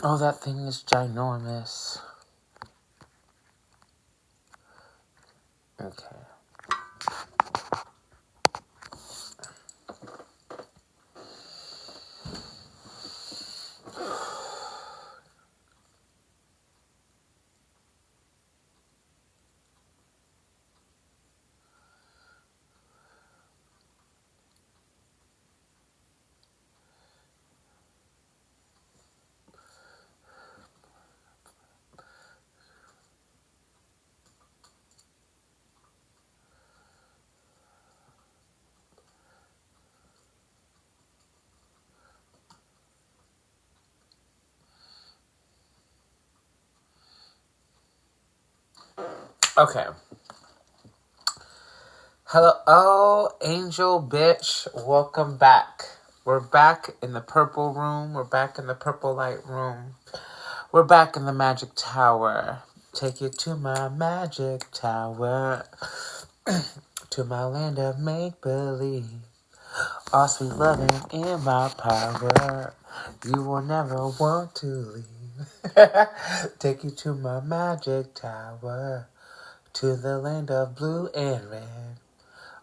Oh, that thing is ginormous. Okay. Okay. Hello, oh, angel bitch. Welcome back. We're back in the purple room. We're back in the purple light room. We're back in the magic tower. Take you to my magic tower. To my land of make-believe. All sweet loving in my power. You will never want to leave. Take you to my magic tower. To the land of blue and red.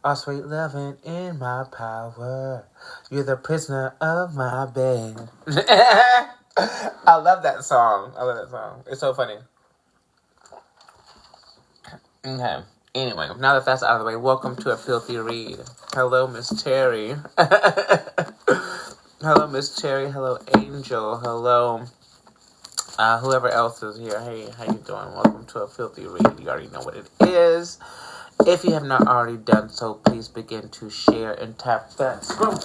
All sweet loving in my power. You're the prisoner of my bed. I love that song. It's so funny. Okay. Anyway, now that that's out of the way, welcome to a filthy read. Hello, Miss Terry. Hello, Miss Terry. Hello, Angel. Hello, whoever else is here. Hey, how you doing? Welcome to a filthy read. You already know what it is. If you have not already done so, please begin to share and tap that scroll.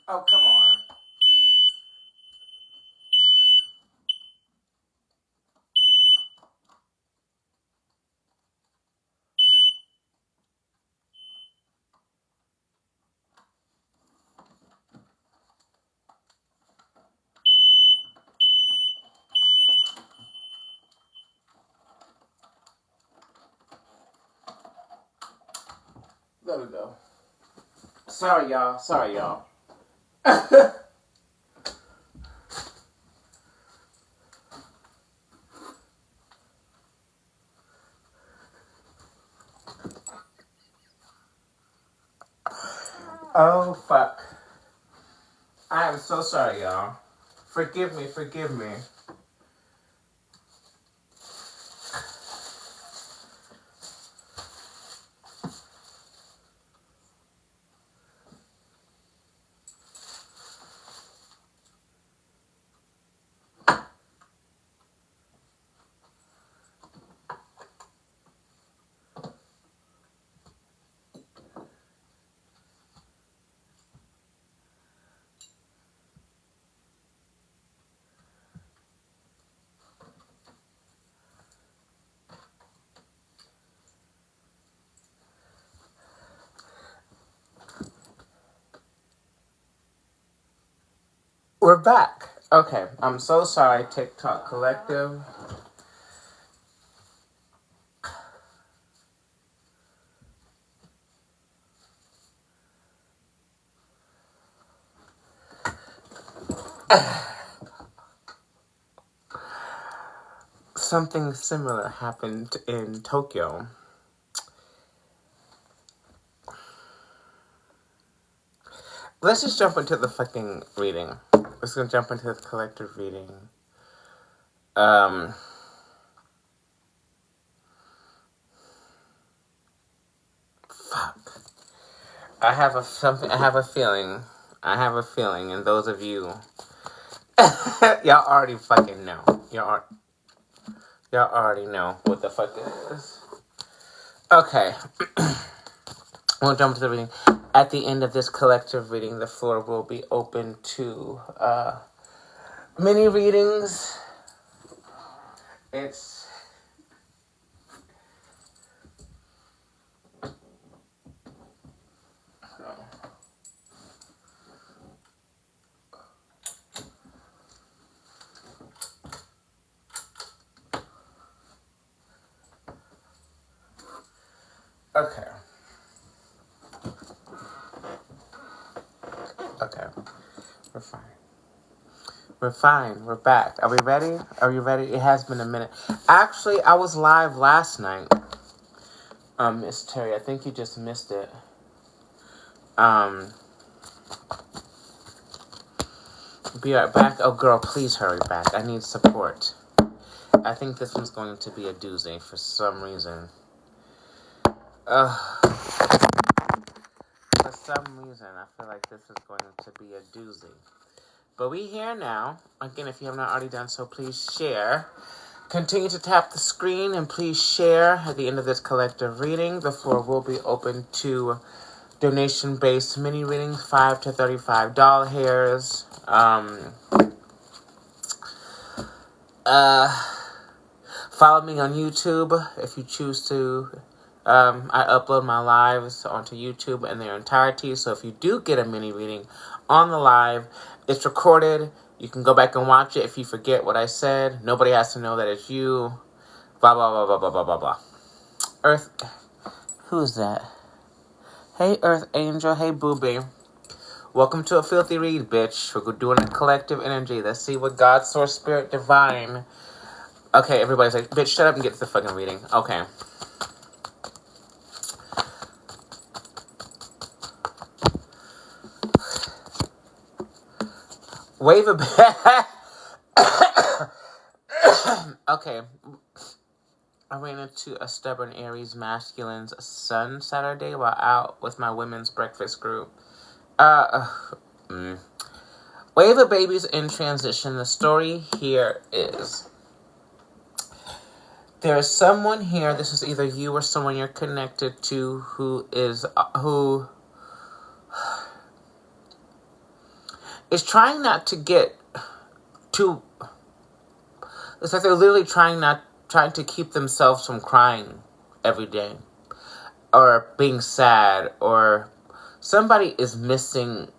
Oh, come on. There we go. Sorry, y'all. Oh, fuck. I am so sorry, y'all. Forgive me. We're back. Okay, I'm so sorry, TikTok Collective. Something similar happened in Tokyo. Let's just jump into the fucking reading. Let's go jump into the collective reading. Fuck. I have a something. I have a feeling. I have a feeling, and those of you, y'all already fucking know. Y'all already know what the fuck it is. Okay. We'll jump to the reading. At the end of this collective reading, the floor will be open to mini readings. It's okay. Okay. We're fine. We're fine. We're back. Are we ready? Are you ready? It has been a minute. Actually, I was live last night. Miss Terry, I think you just missed it. Be right back. Oh, girl, please hurry back. I need support. I think this one's going to be a doozy for some reason. For some reason, I feel like this is going to be a doozy. But we here now. Again, if you have not already done so, please share. Continue to tap the screen and please share. At the end of this collective reading, the floor will be open to donation-based mini readings, $5 to $35 hairs. Follow me on YouTube if you choose to. I upload my lives onto YouTube in their entirety, so if you do get a mini reading on the live, it's recorded. You can go back and watch it if you forget what I said. Nobody has to know that it's you. Blah, blah, blah, blah, blah, blah, blah, blah. Earth, who is that? Hey, Earth Angel. Hey, Booby. Welcome to a filthy read, bitch. We're doing a collective energy. Let's see what God, Source, Spirit, Divine. Okay, everybody's like, bitch, shut up and get to the fucking reading. Okay. Wave a bit. Okay. I ran into a stubborn Aries masculine's sun Saturday while out with my women's breakfast group. Wave of babies in transition. The story here is there is someone here. This is either you or someone you're connected to who is trying not to get too. It's like they're literally trying to keep themselves from crying every day, or being sad, or somebody is missing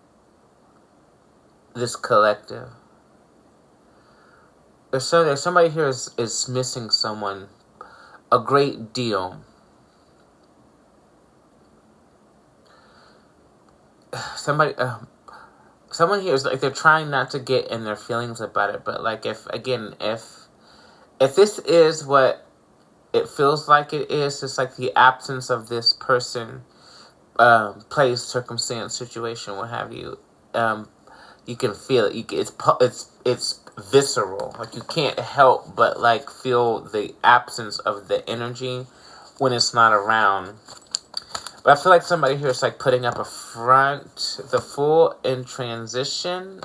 this collective. There's somebody here is missing someone a great deal. Someone here is like they're trying not to get in their feelings about it, but like if this is what it feels like it is, it's like the absence of this person, place, circumstance, situation, what have you. You can feel it. It's visceral. Like you can't help but like feel the absence of the energy when it's not around. But I feel like somebody here is like putting up a front, the Fool in transition.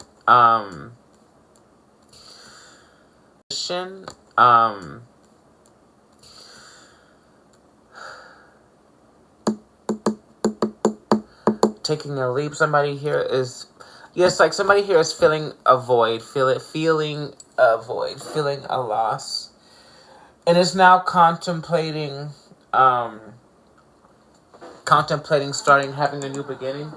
Taking a leap. Somebody here is, yes, like somebody here is feeling a void, feeling a void, feeling a loss, and is now contemplating starting, having a new beginning.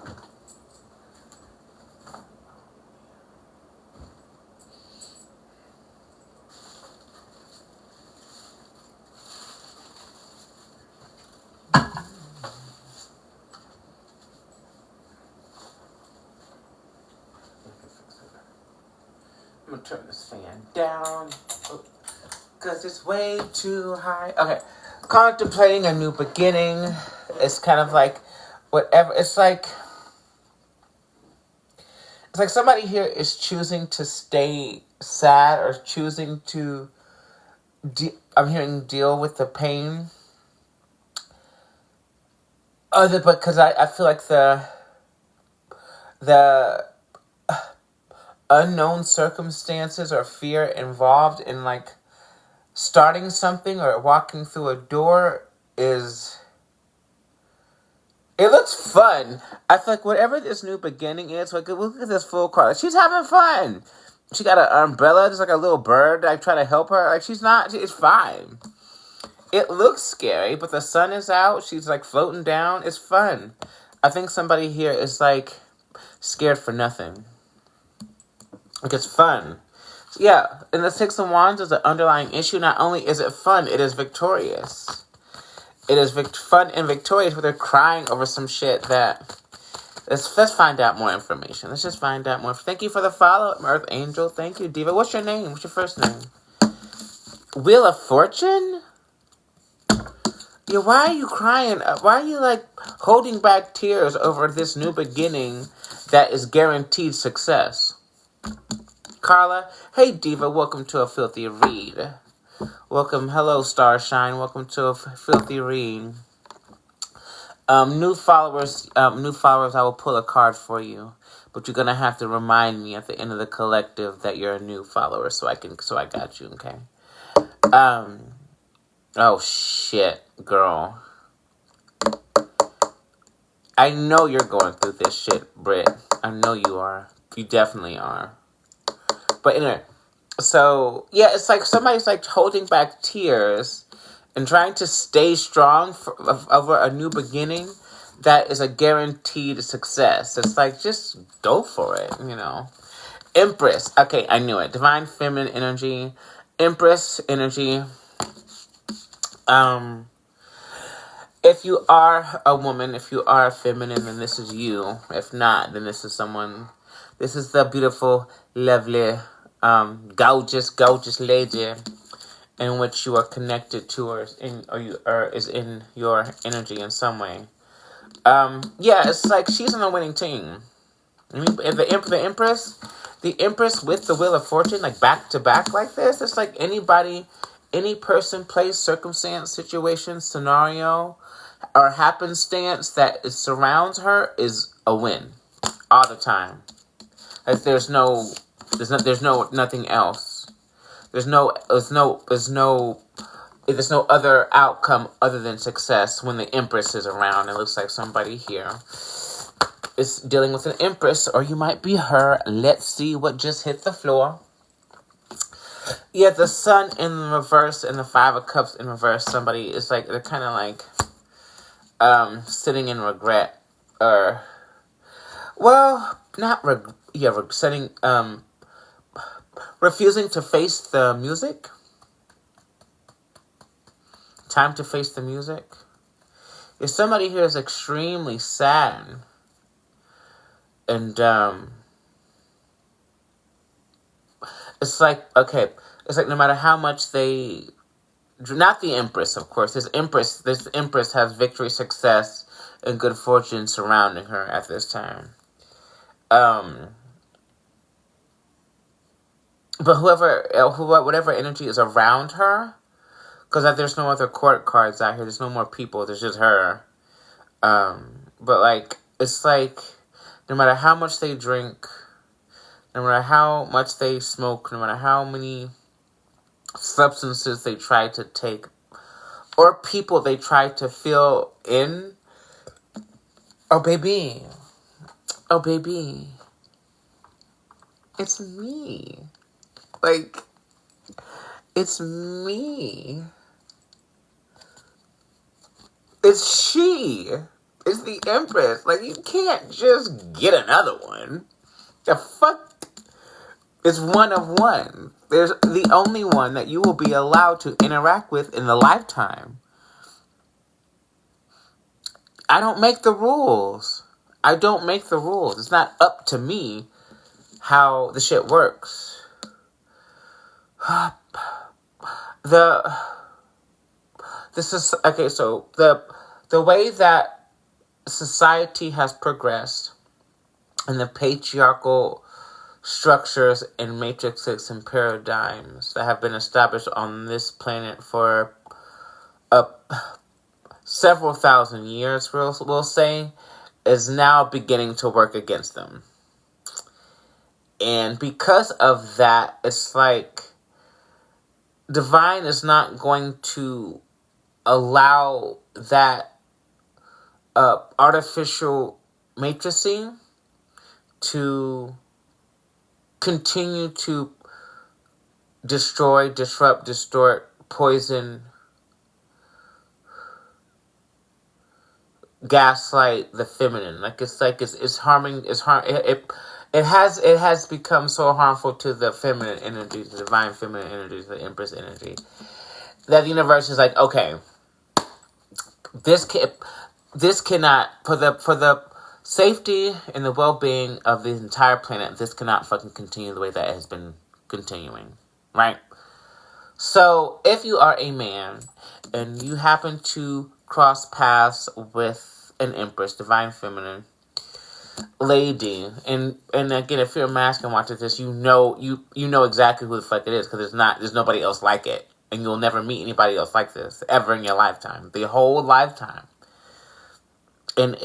I'm gonna turn this fan down because it's way too high. Okay, contemplating a new beginning. It's kind of like whatever. It's like somebody here is choosing to stay sad or choosing to. I'm hearing deal with the pain. Because I feel like the unknown circumstances or fear involved in like starting something or walking through a door is, it looks fun. I feel like whatever this new beginning is, like look at this full card. Like, she's having fun. She got an umbrella, just like a little bird. I try to help her. Like it's fine. It looks scary, but the sun is out. She's like floating down. It's fun. I think somebody here is like scared for nothing. Like it's fun. Yeah, and the Six of Wands is an underlying issue. Not only is it fun, it is victorious. It is fun and victorious, but they're crying over some shit that... Let's find out more information. Let's just find out more. Thank you for the follow, Earth Angel. Thank you, Diva. What's your name? What's your first name? Wheel of Fortune? Yeah, why are you crying? Why are you, like, holding back tears over this new beginning that is guaranteed success? Carla, hey Diva, welcome to a filthy read. Welcome, hello Starshine, welcome to a filthy read. New followers, I will pull a card for you, but you're gonna have to remind me at the end of the collective that you're a new follower, so I got you, okay? Oh shit, girl. I know you're going through this shit, Britt. I know you are. You definitely are. But anyway, so, yeah, it's like somebody's, like, holding back tears and trying to stay strong over a new beginning that is a guaranteed success. It's like, just go for it, you know. Empress. Okay, I knew it. Divine Feminine Energy. Empress Energy. If you are a woman, if you are feminine, then this is you. If not, then this is someone... This is the beautiful, lovely... gorgeous lady in which you are connected to or is in your energy in some way. Yeah, it's like she's on the winning team. I mean, the Empress with the Wheel of Fortune, like back to back like this, it's like any person, place, circumstance, situation, scenario, or happenstance that surrounds her is a win all the time. Like there's nothing else. There's no other outcome other than success when the Empress is around. It looks like somebody here is dealing with an Empress, or you might be her. Let's see what just hit the floor. Yeah, the Sun in reverse and the Five of Cups in reverse. Somebody is like, they're kind of like sitting in regret, or refusing to face the music. Time to face the music. If somebody here is extremely sad, and it's like, okay, it's like no matter how much they, not the Empress, of course, this Empress has victory, success, and good fortune surrounding her at this time. But whatever energy is around her, because there's no other court cards out here, there's no more people, there's just her. But like, it's like, no matter how much they drink, no matter how much they smoke, no matter how many substances they try to take, or people they try to fill in, oh baby, it's me. Like, it's me. It's she. It's the Empress. Like, you can't just get another one. The fuck? It's one of one. There's the only one that you will be allowed to interact with in the lifetime. I don't make the rules. It's not up to me how the shit works. So the way that society has progressed and the patriarchal structures and matrices and paradigms that have been established on this planet for several thousand years, we'll say, is now beginning to work against them. And because of that, it's like divine is not going to allow that artificial matricing to continue to destroy, disrupt, distort, poison, gaslight the feminine. It's harming. It has become so harmful to the feminine energy, the divine feminine energy, the empress energy, that the universe is like, okay, this cannot, for the safety and the well-being of the entire planet, this cannot fucking continue the way that it has been continuing, right? So if you are a man and you happen to cross paths with an empress, divine feminine lady, and again, if you're a masculine watching this, you know exactly who the fuck it is, because there's nobody else like it, and you'll never meet anybody else like this ever in your lifetime, the whole lifetime. And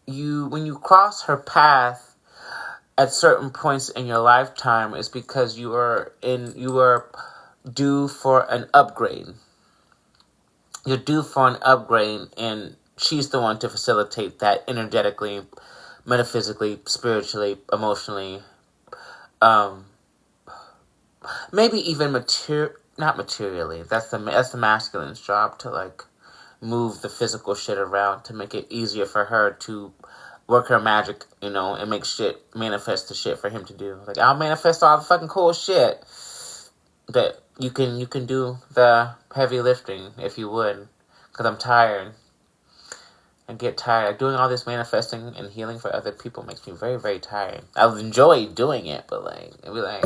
when you cross her path at certain points in your lifetime, it's because you are due for an upgrade. You're due for an upgrade, and she's the one to facilitate that energetically, metaphysically, spiritually, emotionally, maybe even not materially. That's the masculine's job, to like move the physical shit around to make it easier for her to work her magic, and manifest the shit for him to do. Like, I'll manifest all the fucking cool shit, but you can do the heavy lifting if you would, because I'm tired. I get tired. Doing all this manifesting and healing for other people makes me very, very tired. I enjoy doing it, but it'd be like,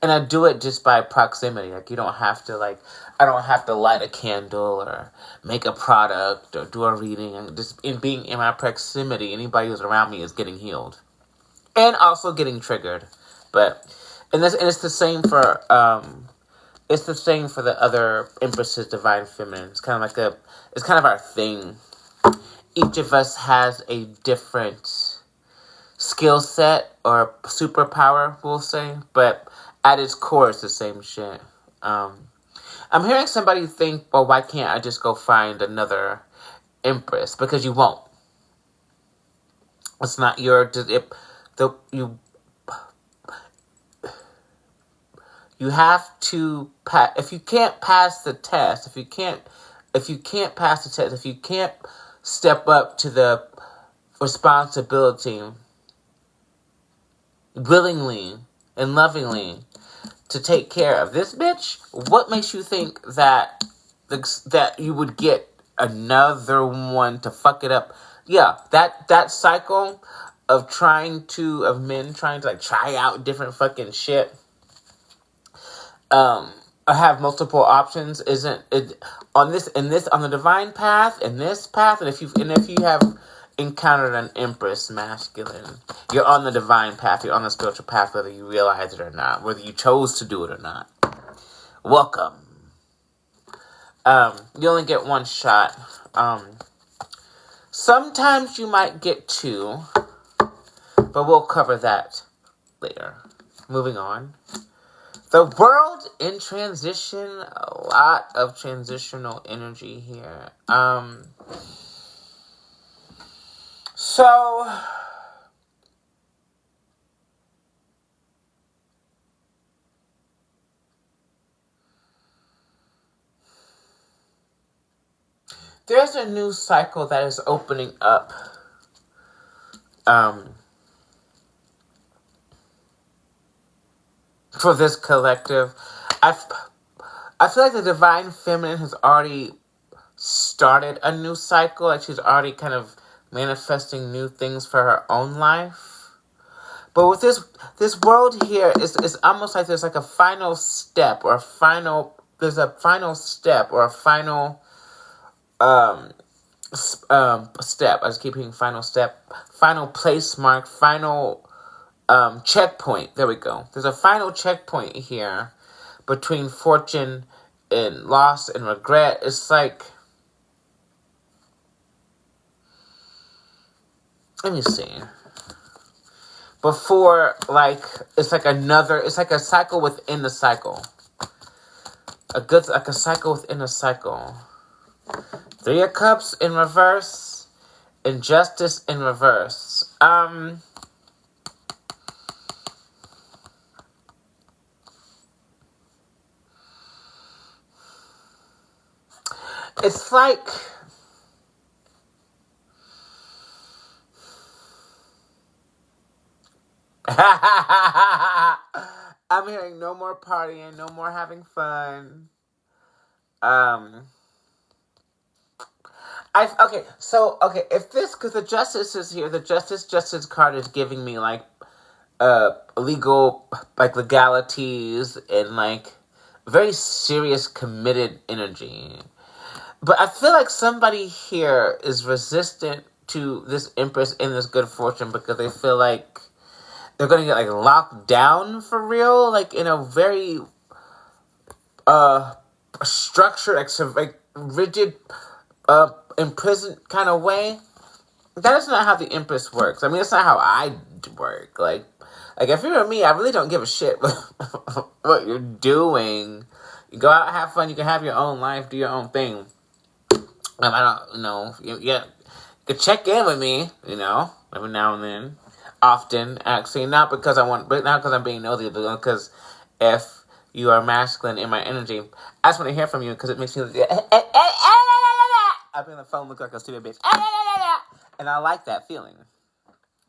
and I do it just by proximity. Like, you don't have to, I don't have to light a candle or make a product or do a reading. And just in being in my proximity, anybody who's around me is getting healed. And also getting triggered. And it's the same for, the other empresses, divine feminine. It's kind of our thing. Each of us has a different skill set or superpower, we'll say, but at its core, it's the same shit. I'm hearing somebody think, well, why can't I just go find another empress? Because you won't. It's not your... You have to pass. If you can't pass the test, if you can't step up to the responsibility willingly and lovingly to take care of this bitch, what makes you think that you would get another one to fuck it up? Yeah, that cycle of men trying to try out different fucking shit, have multiple options, isn't it on the divine path, in this path, and if you have encountered an empress masculine, you're on the divine path, you're on the spiritual path, whether you realize it or not, whether you chose to do it or not. Welcome. You only get one shot. Sometimes you might get two, but we'll cover that later. Moving on. The world in transition, a lot of transitional energy here. So, there's a new cycle that is opening up. For this collective, I feel like the divine feminine has already started a new cycle. Like, she's already kind of manifesting new things for her own life. But with this world here, it's almost like there's like a final step or a final step. I just keep hitting final step, final place mark, final checkpoint. There we go. There's a final checkpoint here between fortune and loss and regret. It's like, let me see. before, like, it's like a cycle within the cycle. Like a cycle within a cycle. Three of Cups in reverse, Injustice in reverse. It's like, I'm hearing no more partying, no more having fun. If this, because the Justice is here, the Justice card is giving me, like, legal, like, legalities and, like, very serious, committed energy. But I feel like somebody here is resistant to this Empress and this good fortune because they feel like they're going to get, like, locked down for real, like, in a very, structured, like rigid, imprisoned kind of way. That is not how the Empress works. I mean, that's not how I work. Like if you were me, I really don't give a shit what you're doing. You go out, have fun. You can have your own life, do your own thing. I don't know. You could check in with me, every now and then, often. Actually, not because not because I'm being nosy, but because if you are masculine in my energy, I just want to hear from you because it makes me. I've been on the phone look like a stupid bitch. And I like that feeling.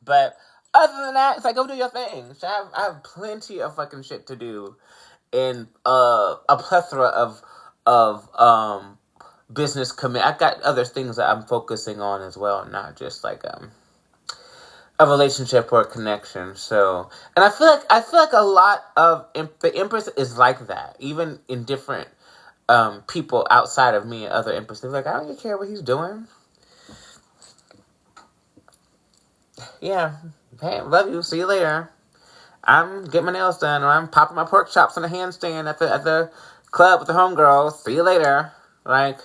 But other than that, it's like, go do your thing. I have plenty of fucking shit to do. And a plethora of business commit. I've got other things that I'm focusing on as well. Not just like a relationship or a connection. So, and I feel like a lot of the Empress is like that. Even in different people outside of me and other Empresses, like, I don't even care what he's doing. Yeah, hey, love you. See you later. I'm getting my nails done, or I'm popping my pork chops on a handstand at the club with the homegirls. See you later. Like,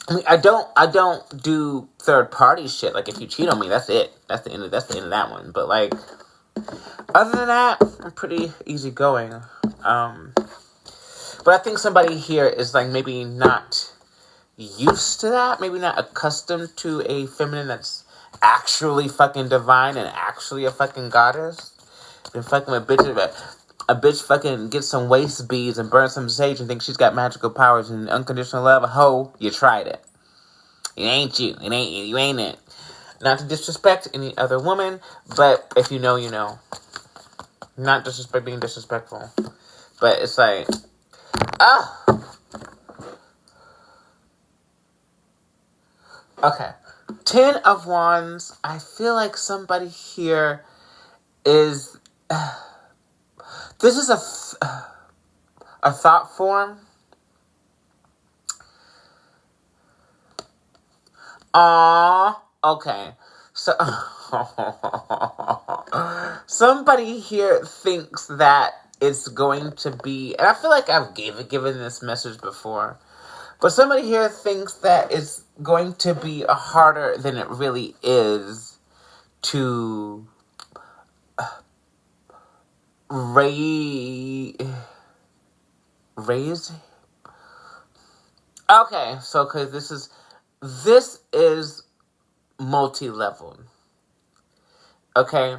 I mean, I don't do third party shit. Like, if you cheat on me, that's it. That's the end of that one. But, like, other than that, I'm pretty easygoing. But I think somebody here is, like, maybe not used to that. Maybe not accustomed to a feminine that's actually fucking divine and actually a fucking goddess. Been fucking with a bitch fucking gets some waist beads and burns some sage and thinks she's got magical powers and unconditional love. Ho, you tried it. It ain't you. You ain't it. Not to disrespect any other woman, but if you know, you know. Not being disrespectful. But it's like, okay. 10 of Wands. I feel like somebody here is... this is a thought form. Okay. So, somebody here thinks that it's going to be... and I feel like I've given this message before. But somebody here thinks that it's going to be harder than it really is to raise. Okay, so because this is multi-level. Okay,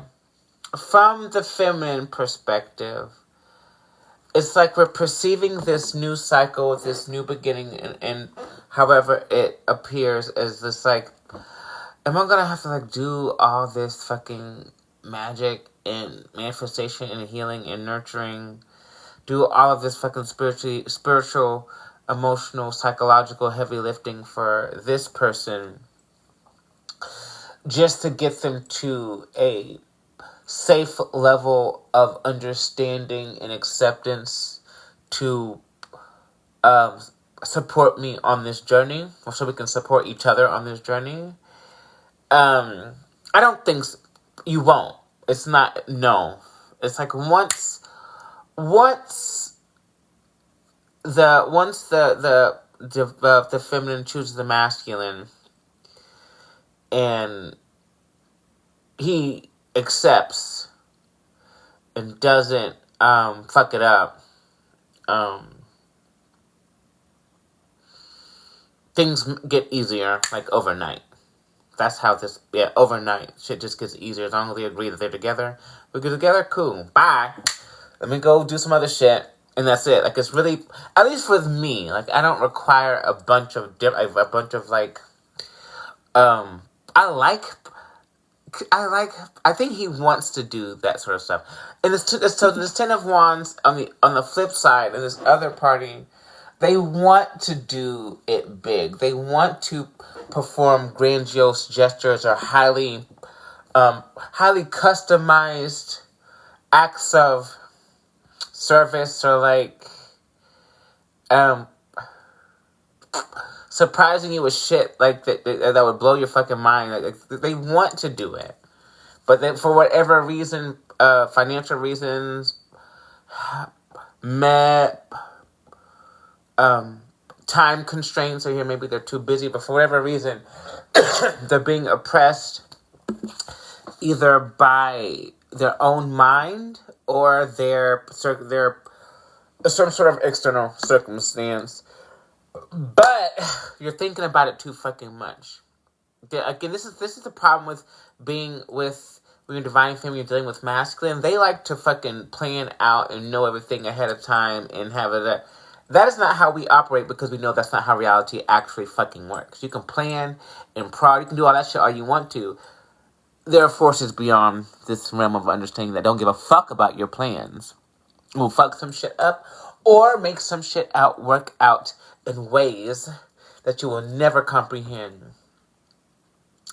from the feminine perspective, it's like we're perceiving this new cycle, this new beginning, and however it appears as this, like, am I gonna have to, like, do all this fucking magic and manifestation and healing and nurturing, do all of this fucking spiritual, emotional, psychological heavy lifting for this person just to get them to a safe level of understanding and acceptance to support me on this journey, or so we can support each other on this journey? I don't think you won't. It's not, no. It's like once the feminine chooses the masculine, and he accepts and doesn't fuck it up, things get easier, like, overnight. That's how this, overnight, shit just gets easier. As long as they agree that they're together. We get together, cool, bye. Let me go do some other shit, and that's it. Like, it's really, at least with me, like, I don't require a bunch of, like, I think he wants to do that sort of stuff. And so this Ten of Wands, on the flip side, and this other party, they want to do it big. They want to perform grandiose gestures or highly customized acts of service, or like surprising you with shit like that would blow your fucking mind. Like, they want to do it, but then for whatever reason, financial reasons, time constraints are here. Maybe they're too busy, but for whatever reason, they're being oppressed either by their own mind or their some sort of external circumstance. But you're thinking about it too fucking much. Again, this is the problem with being with, when you're divine feminine, you're dealing with masculine. They like to fucking plan out and know everything ahead of time and have it. That is not how we operate, because we know that's not how reality actually fucking works. You can plan and prod, you can do all that shit all you want to. There are forces beyond this realm of understanding that don't give a fuck about your plans. Will fuck some shit up or make some shit work out in ways that you will never comprehend.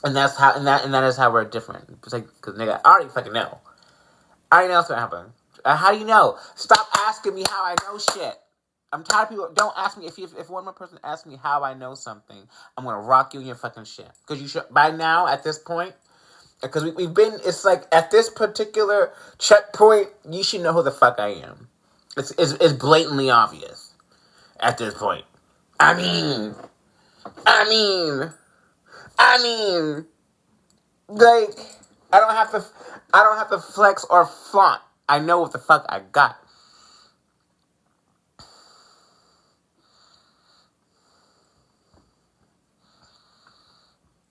And that's how, and that is how we're different. It's like, because nigga, I already fucking know. I already know what's gonna happen. How do you know? Stop asking me how I know shit. I'm tired of people. Don't ask me. If one more person asks me how I know something, I'm gonna rock you in your fucking shit. Because you should, by now, at this point, because we've been, it's like, at this particular checkpoint, you should know who the fuck I am. It's blatantly obvious at this point. I mean, like, I don't have to flex or flaunt. I know what the fuck I got.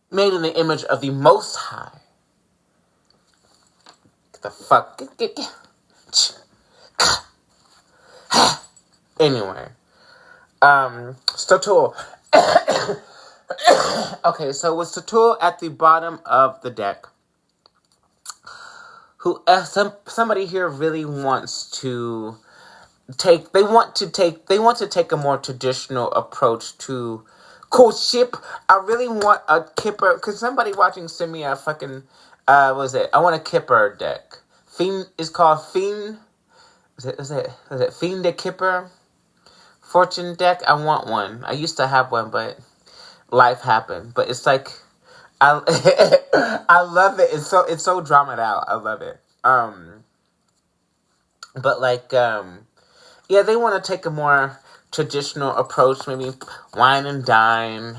Made in the image of the Most High. Get the fuck. Get. Anyway. Statul. Okay, so with Statul at the bottom of the deck, who somebody here really wants to take. They want to take a more traditional approach to courtship. I really want a Kipper. Could somebody watching send me a fucking what is it? I want a Kipper deck. Fiend is called Fiend. Is it Fiend de Kipper? Fortune deck. I want one. I used to have one, but life happened. But it's like, I love it. It's so dramaed out. I love it. But like, yeah, they want to take a more traditional approach. Maybe wine and dine.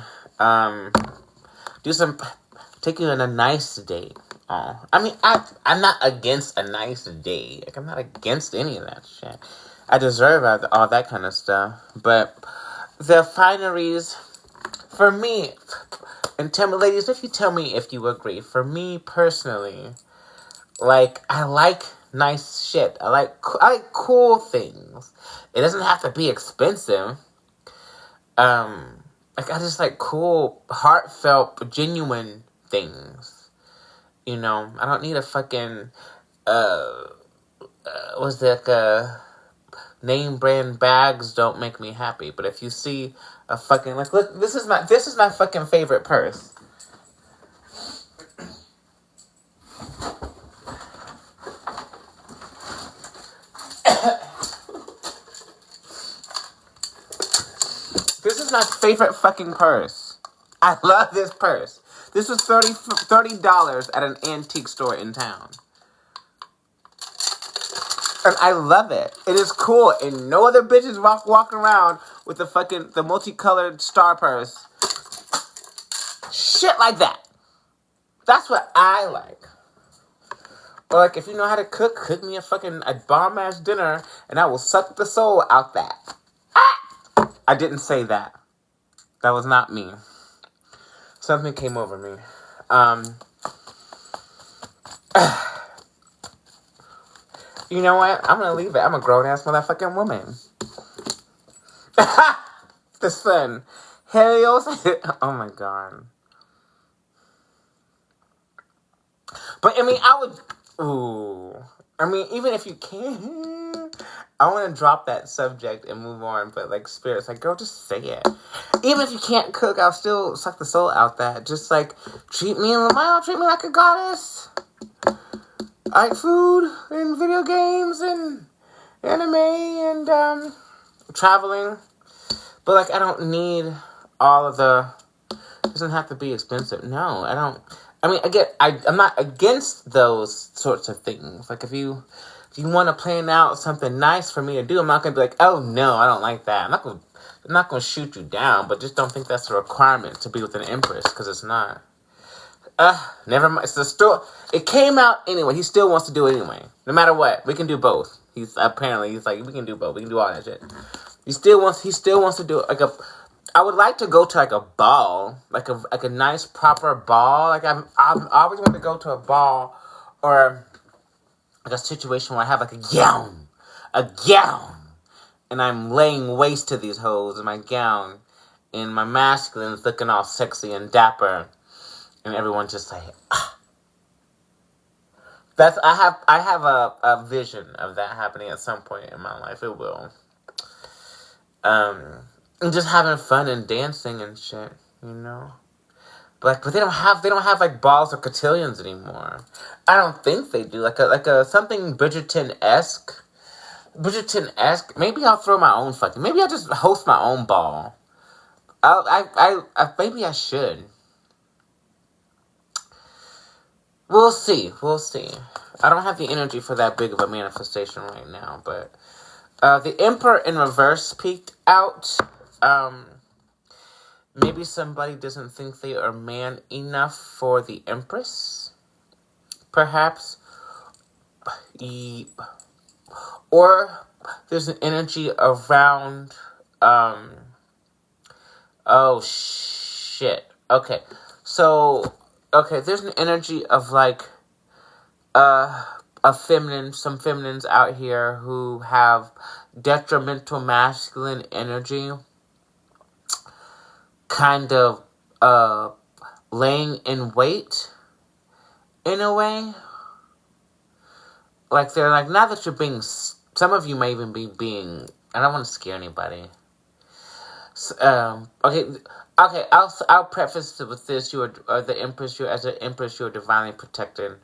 Take you on a nice date. Oh, I mean, I'm not against a nice date. Like, I'm not against any of that shit. I deserve all that kind of stuff. But the fineries, for me, and tell me, ladies, if you tell me if you agree, for me personally, like, I like nice shit. I like cool things. It doesn't have to be expensive. Like, I just like cool, heartfelt, genuine things. You know, I don't need a fucking, what's that, name brand bags don't make me happy. But if you see a fucking, like, look, this is my fucking favorite purse. This is my favorite fucking purse. I love this purse. This was $30 at an antique store in town. And I love it. It is cool. And no other bitches walk around with the multicolored star purse. Shit like that. That's what I like. Or like, if you know how to cook, cook me a bomb ass dinner, and I will suck the soul out that. I didn't say that. That was not me. Something came over me. You know what? I'm gonna leave it. I'm a grown ass motherfucking woman. The sun. Helios. Oh my god. But I mean, I would. Ooh. I mean, even if you can, I want to drop that subject and move on. But like, spirits, like, girl, just say it. Even if you can't cook, I'll still suck the soul out that. Just like, treat me like a goddess. I like food and video games and anime and traveling. But like, I don't need all of the. It doesn't have to be expensive. No, I don't. I mean, I'm not against those sorts of things. Like, if you want to plan out something nice for me to do, I'm not gonna be like, oh no, I don't like that. I'm not gonna shoot you down, but just don't think that's a requirement to be with an empress, because it's not. Never mind. It's the story. It came out anyway. He still wants to do it anyway. No matter what, we can do both. He's like, we can do both. We can do all that shit. He still wants to do like a. I would like to go to like a ball, like a nice proper ball. Like I've always wanted to go to a ball or like a situation where I have like a gown, and I'm laying waste to these hoes in my gown, and my masculine's looking all sexy and dapper, and everyone just like, ah. I have a vision of that happening at some point in my life. It will. And just having fun and dancing and shit, you know. But they don't have like balls or cotillions anymore. I don't think they do. Like a something Bridgerton-esque. Maybe I'll throw my own fucking. Maybe I'll just host my own ball. Maybe I should. We'll see. I don't have the energy for that big of a manifestation right now, but the Emperor in reverse peeked out. Maybe somebody doesn't think they are man enough for the Empress. Perhaps. Or there's an energy around, oh shit. Okay. So, there's an energy of like, some feminines out here who have detrimental masculine energy, kind of laying in wait in a way. Like, they're like, now that you're being, some of you may even be being, I don't want to scare anybody. I'll preface it with this: you are the Empress. As an Empress, you are divinely protected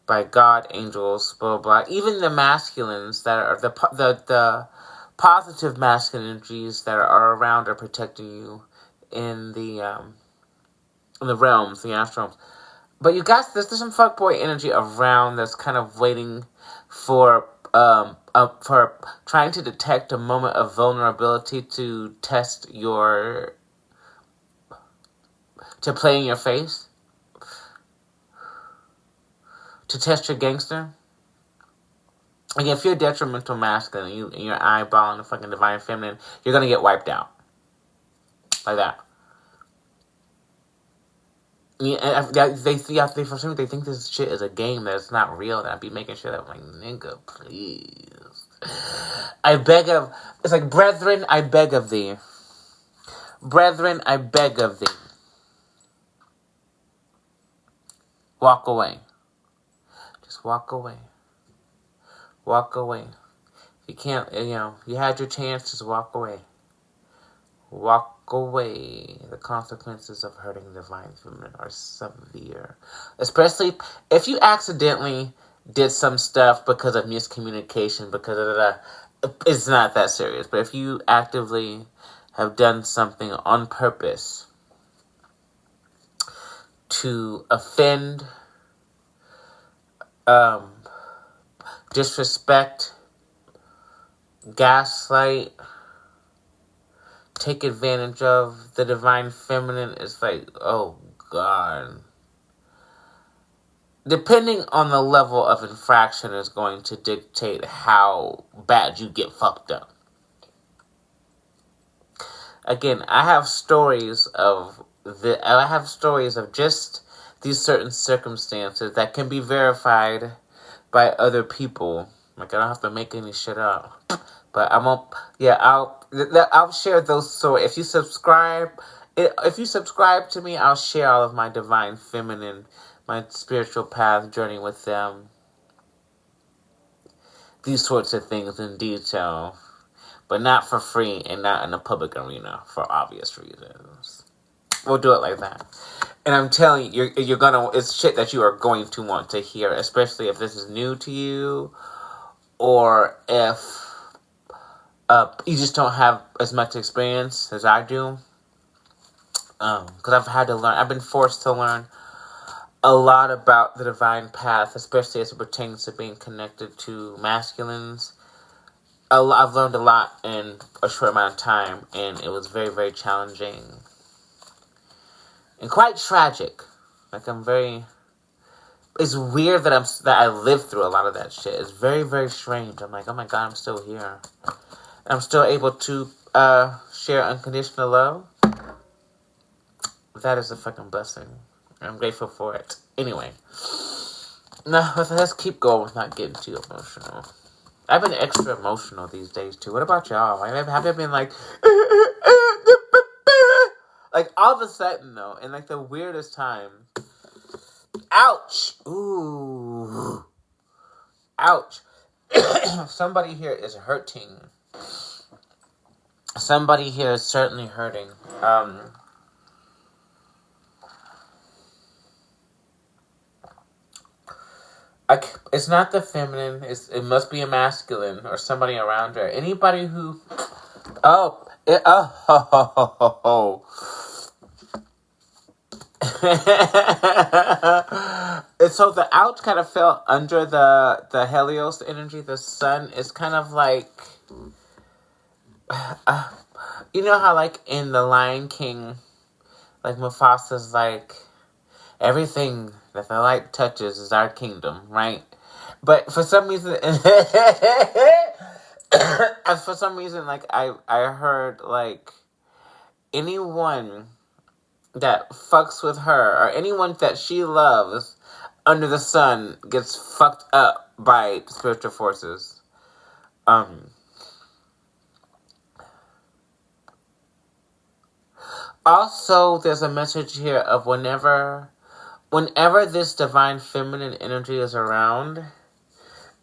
by God, angels, blah blah blah. Even the masculines that are the positive masculine energies that are around are protecting you in the realms, the astral realms. But you guys, there's some fuckboy energy around that's kind of waiting for trying to detect a moment of vulnerability to test to play in your face, to test your gangster. Like, if you're detrimental masculine and you're eyeballing the fucking divine feminine, you're gonna get wiped out. Like that. Yeah, they think this shit is a game, that it's not real, that I'd be making sure that I'm like, nigga, please. It's like, brethren, I beg of thee. Brethren, I beg of thee. Walk away. Just walk away. Walk away. If you can't, you had your chance, just walk away. Walk away. The consequences of hurting the divine feminine are severe. Especially if you accidentally did some stuff because of miscommunication, it's not that serious. But if you actively have done something on purpose to offend, disrespect, gaslight, take advantage of the divine feminine, it's like, oh God. depending on the level of infraction is going to dictate how bad you get fucked up. Again, I have stories of just these certain circumstances that can be verified by other people. Like, I don't have to make any shit up. But I'll share those. So if you subscribe to me, I'll share all of my divine feminine, my spiritual path journey with them. These sorts of things in detail. But not for free and not in a public arena for obvious reasons. We'll do it like that. And I'm telling you, it's shit that you are going to want to hear, especially if this is new to you, or if you just don't have as much experience as I do. Because I've been forced to learn a lot about the divine path, especially as it pertains to being connected to masculines. I've learned a lot in a short amount of time, and it was very, very challenging. And quite tragic. Like, it's weird that I lived through a lot of that shit. It's very, very strange. I'm like, oh my God, I'm still here. I'm still able to share unconditional love. That is a fucking blessing. I'm grateful for it. Anyway. Now, let's keep going with not getting too emotional. I've been extra emotional these days, too. What about y'all? Have you been like... like, all of a sudden, though, in, like, the weirdest time... Ouch! Ooh. Ouch. Somebody here is hurting. Somebody here is certainly hurting. It's not the feminine. It must be a masculine or somebody around her. Anybody who... And so the ouch kind of fell under the Helios energy. The sun is kind of like... you know how, like, in The Lion King, like, Mufasa's like, everything that the light touches is our kingdom, right? But for some reason, like, I heard, like, anyone that fucks with her, or anyone that she loves under the sun, gets fucked up by spiritual forces. Also, there's a message here of whenever this divine feminine energy is around,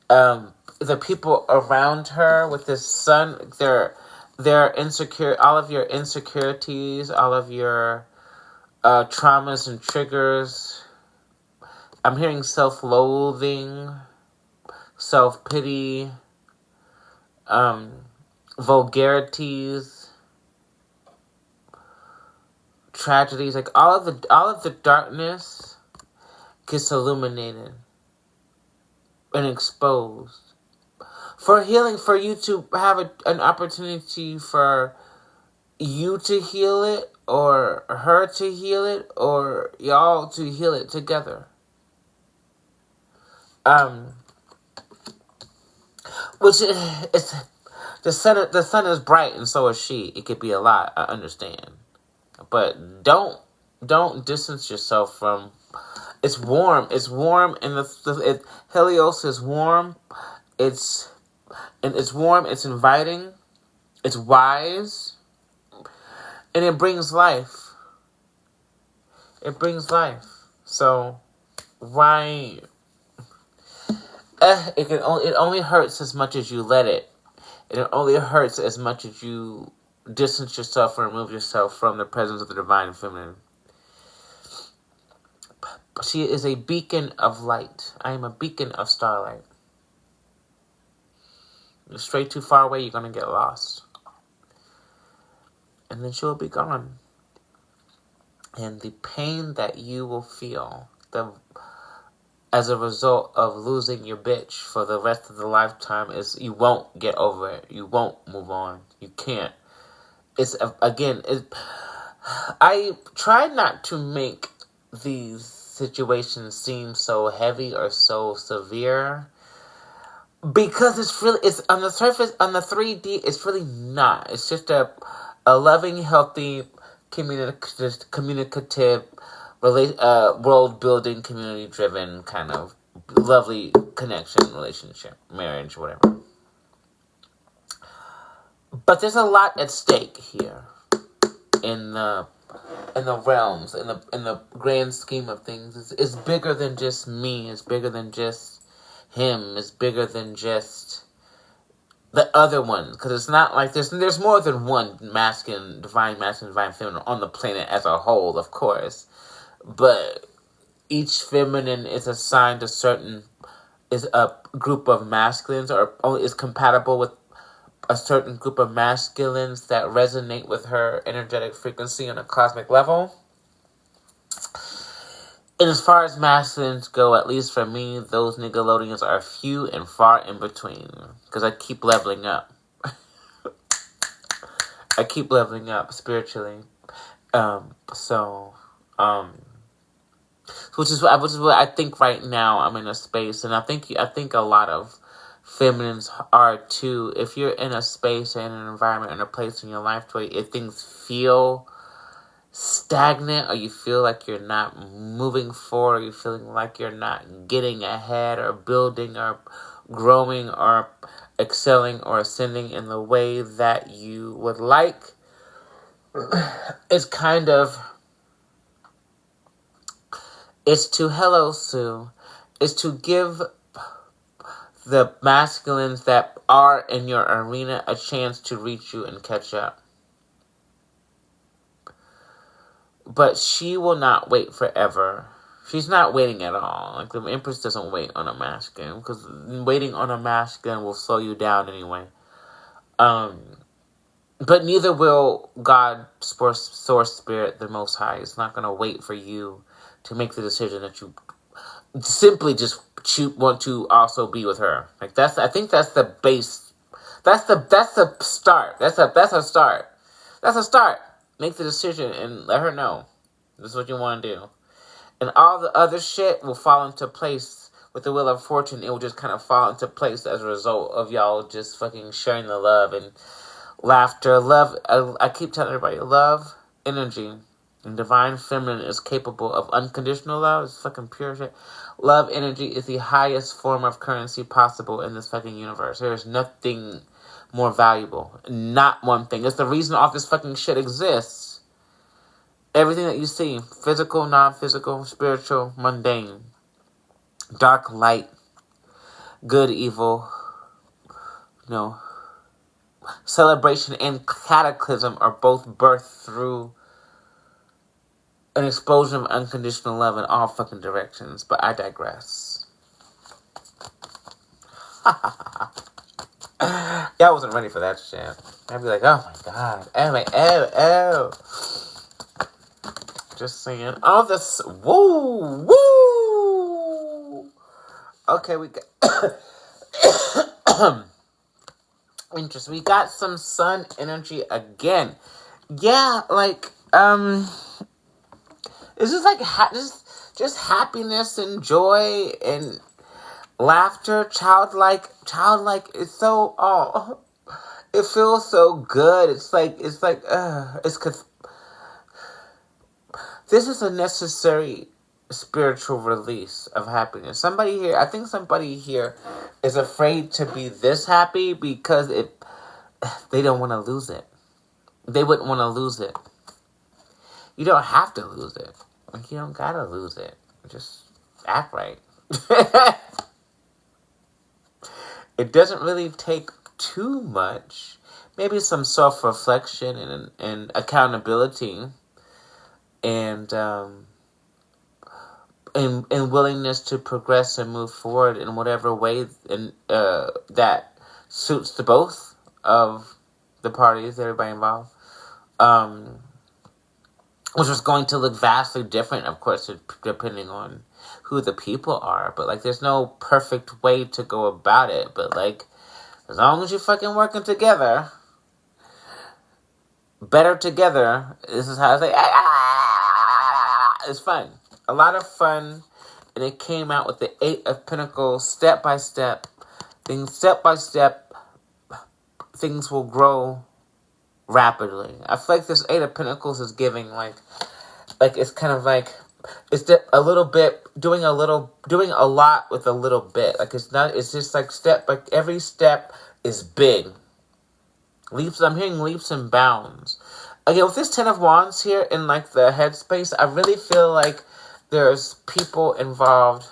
the people around her with this sun, they're insecure. All of your insecurities, all of your traumas and triggers. I'm hearing self-loathing, self-pity, vulgarities, tragedies, like all of the darkness gets illuminated and exposed for healing, for you to have an opportunity for you to heal it, or her to heal it, or y'all to heal it together. Which is the sun is bright and so is she. It could be a lot, I understand. But don't distance yourself from. It's warm. It's warm, and Helios is warm. It's warm. It's inviting. It's wise, and it brings life. It brings life. So why? It only hurts as much as you let it. And it only hurts as much as you distance yourself or remove yourself from the presence of the divine feminine. She is a beacon of light. I am a beacon of starlight. You're straight too far away, you're going to get lost. And then she'll be gone. And the pain that you will feel as a result of losing your bitch for the rest of the lifetime is you won't get over it. You won't move on. You can't. I try not to make these situation seem so heavy or so severe, because it's on the surface, on the 3D, it's really not. It's just a loving, healthy, communicative, world building, community driven kind of lovely connection, relationship, marriage, whatever. But there's a lot at stake here in the realms, in the grand scheme of things. It's bigger than just me. It's bigger than just him. It's bigger than just the other one, because it's not like there's more than one divine feminine on the planet as a whole, of course, but each feminine is assigned is a group of masculines, or only is compatible with a certain group of masculines that resonate with her energetic frequency on a cosmic level. And as far as masculines go, at least for me, those Nickelodeons are few and far in between. Because I keep leveling up. I keep leveling up spiritually. Which is what I think right now I'm in a space. And I think a lot of feminines are too. If you're in a space and an environment and a place in your life where if things feel stagnant, or you feel like you're not moving forward, or you're feeling like you're not getting ahead or building or growing or excelling or ascending in the way that you would like, it's hello Sue, is to give the masculines that are in your arena a chance to reach you and catch up. But she will not wait forever. She's not waiting at all. Like, the Empress doesn't wait on a masculine, because waiting on a masculine will slow you down anyway. But neither will God, Source Spirit, the Most High. It's not going to wait for you to make the decision that you simply just want to also be with her. Like, I think that's the base. That's the start. That's a start. That's a start. Make the decision and let her know this is what you want to do. And all the other shit will fall into place with the Wheel of Fortune. It will just kind of fall into place as a result of y'all just fucking sharing the love and laughter. Love, I keep telling everybody, love, energy, and divine feminine is capable of unconditional love. It's fucking pure shit. Love energy is the highest form of currency possible in this fucking universe. There's nothing more valuable. Not one thing. It's the reason all this fucking shit exists. Everything that you see, physical, non-physical, spiritual, mundane, dark, light, good, evil, celebration and cataclysm are both birthed through an explosion of unconditional love in all fucking directions. But I digress. Y'all wasn't ready for that shit. I'd be like, oh my god. Oh. Just saying. All this. Woo! Okay, we got. Interesting. We got some sun energy again. Yeah, like, it's just like, just happiness and joy and laughter, childlike. It's so, it feels so good. It's because this is a necessary spiritual release of happiness. I think somebody here is afraid to be this happy because they don't want to lose it. They wouldn't want to lose it. You don't have to lose it. Like, you don't gotta lose it. Just act right. It doesn't really take too much. Maybe some self-reflection and accountability and willingness to progress and move forward in whatever way that suits the both of the parties, everybody involved. Which is going to look vastly different, of course, depending on who the people are. But, like, there's no perfect way to go about it. But, like, as long as you're fucking working together, better together, this is how I say, it's fun. A lot of fun. And it came out with the Eight of Pentacles, step by step. Step by step, things will grow rapidly. I feel like this Eight of Pentacles is giving like it's kind of like it's a little bit doing a lot with a little bit. Like it's just like every step is big. I'm hearing leaps and bounds. Again, with this Ten of Wands here in like the headspace, I really feel like there's people involved,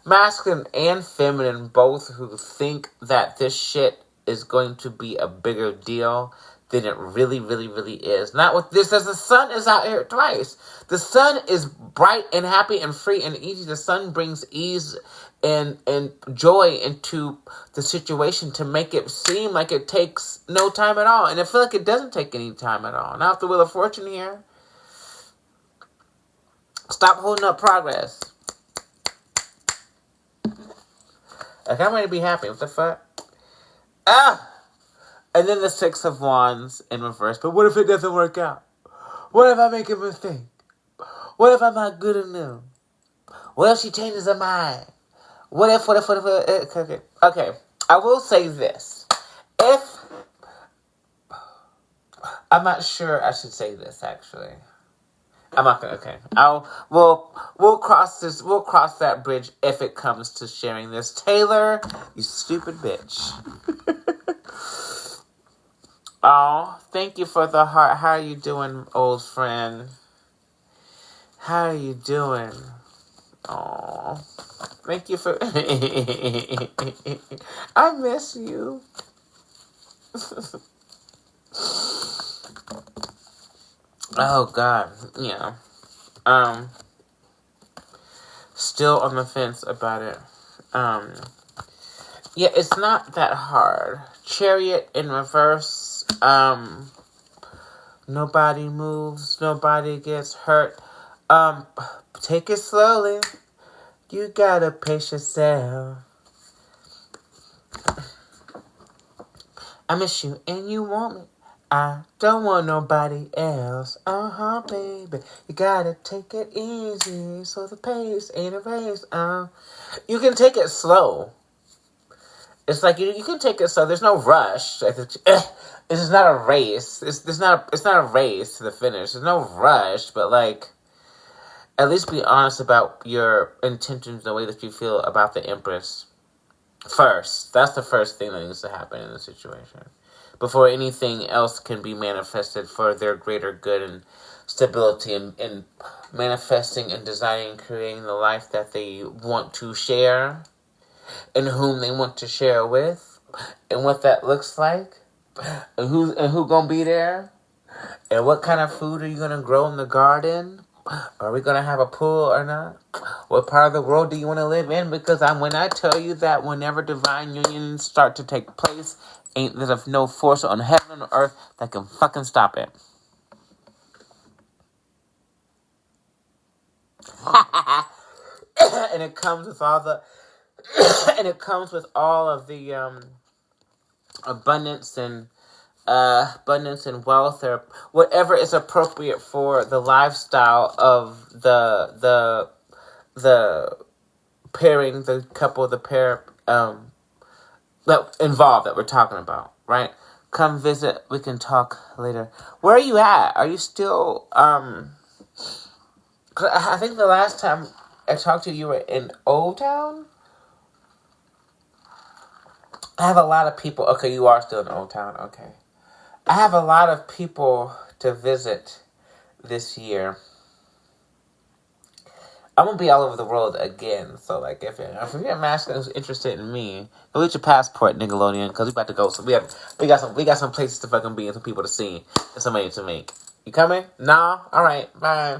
masculine and feminine, both, who think that this shit is going to be a bigger deal than it really, really, really is. Not with this, as the sun is out here twice. The sun is bright and happy and free and easy. The sun brings ease and joy into the situation to make it seem like it takes no time at all. And I feel like it doesn't take any time at all. Now with the Wheel of Fortune here, stop holding up progress. Like, I'm ready to be happy. What the fuck? And then the Six of Wands in reverse. But what if it doesn't work out? What if I make a mistake? What if I'm not good enough? What if she changes her mind? What if, okay. I will say this. I'm not sure I should say this, actually. I'm not gonna, okay. We'll cross that bridge if it comes to sharing this. Taylor, you stupid bitch. Oh, thank you for the heart. How are you doing, old friend? How are you doing? Oh, thank you for... I miss you. Oh, God. Yeah. Still on the fence about it. Yeah, it's not that hard. Chariot in reverse. Nobody moves, nobody gets hurt. Take it slowly. You gotta pace yourself. I miss you and you want me. I don't want nobody else. Baby. You gotta take it easy so the pace ain't a race. You can take it slow. It's like you can take it slow. There's no rush. This is not a race. It's not a race to the finish. There's no rush, but like, at least be honest about your intentions, the way that you feel about the Empress. First, that's the first thing that needs to happen in the situation before anything else can be manifested for their greater good and stability and manifesting and designing and creating the life that they want to share and whom they want to share with and what that looks like. And who gonna be there? And what kind of food are you gonna grow in the garden? Are we gonna have a pool or not? What part of the world do you want to live in? Because when I tell you that whenever divine unions start to take place, ain't there's no force on heaven or earth that can fucking stop it. And it comes with all the abundance and wealth, or whatever is appropriate for the lifestyle of the pairing, the couple, the pair that involved that we're talking about, right? Come visit. We can talk later. Where are you at? Are you still 'cause I think the last time I talked to you, you were in Old Town. I have a lot of people. Okay, you are still in Old Town. Okay. I have a lot of people to visit this year. I'm gonna be all over the world again. So, like, if you're masculine who's interested in me, go get your passport, Nickelodeon, because we about to go. So we got some places to fucking be and some people to see and some money to make. You coming? No. All right. Bye.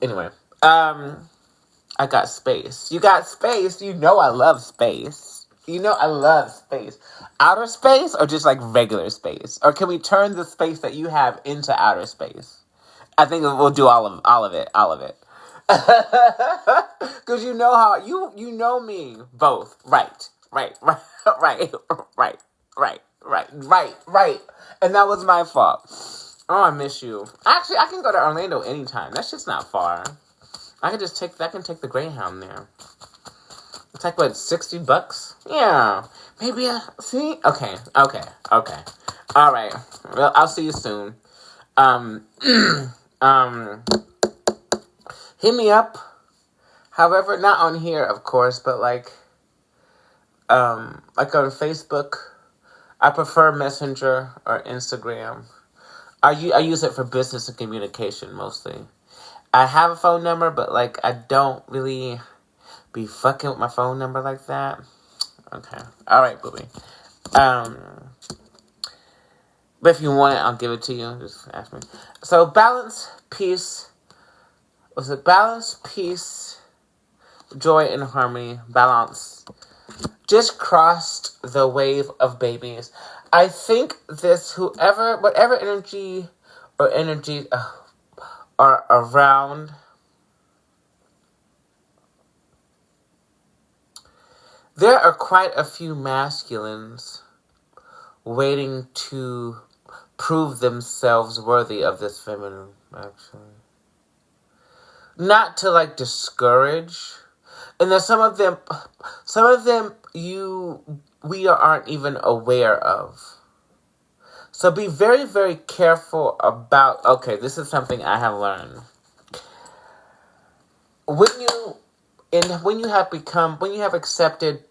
Anyway, I got space. You got space. You know I love space. You know I love space. Outer space or just like regular space? Or can we turn the space that you have into outer space? I think we'll do all of it. Because you know how you know me both. Right. And that was my fault. Oh, I miss you. Actually, I can go to Orlando anytime. That's just not far. I can take the Greyhound there. It's like, what, $60? Yeah. Maybe, see? Okay. All right. Well, I'll see you soon. Um, um, hit me up. However, not on here, of course, but like on Facebook. I prefer Messenger or Instagram. I use it for business and communication mostly. I have a phone number, but like I don't really be fucking with my phone number like that. Okay. All right, booby. Um, but if you want it, I'll give it to you. Just ask me. So balance, peace. Was it balance, peace, joy, and harmony? Balance. Just crossed the wave of babies. I think whatever energy or energies are around, there are quite a few masculines waiting to prove themselves worthy of this feminine, actually. Not to like discourage. And there's some of them we aren't even aware of. So be very, very careful about, okay, this is something I have learned. When you have accepted,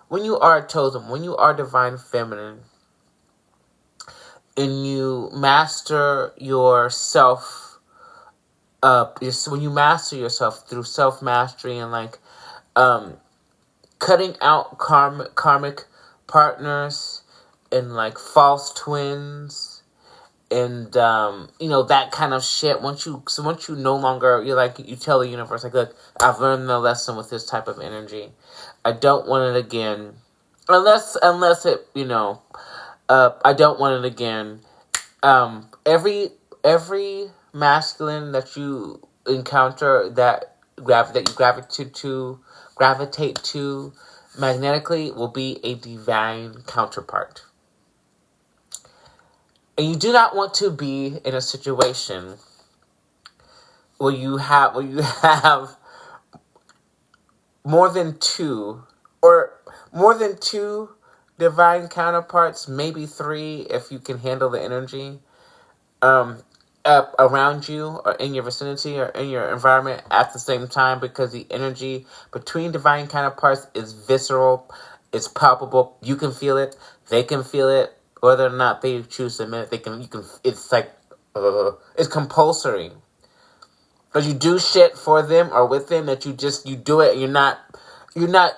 when you are chosen, when you are divine feminine, and you master yourself, when you master yourself through self-mastery and cutting out karmic partners and like false twins and that kind of shit. Once you no longer, you tell the universe like, look, I've learned the lesson with this type of energy. I don't want it again, unless it I don't want it again. Every masculine that you encounter that you gravitate to magnetically will be a divine counterpart. And you do not want to be in a situation where you have more than two divine counterparts, maybe three if you can handle the energy, around you or in your vicinity or in your environment at the same time, because the energy between divine counterparts is visceral, it's palpable. You can feel it, they can feel it, whether or not they choose to admit it. It's like it's compulsory. Because you do shit for them or with them that you do it and you're not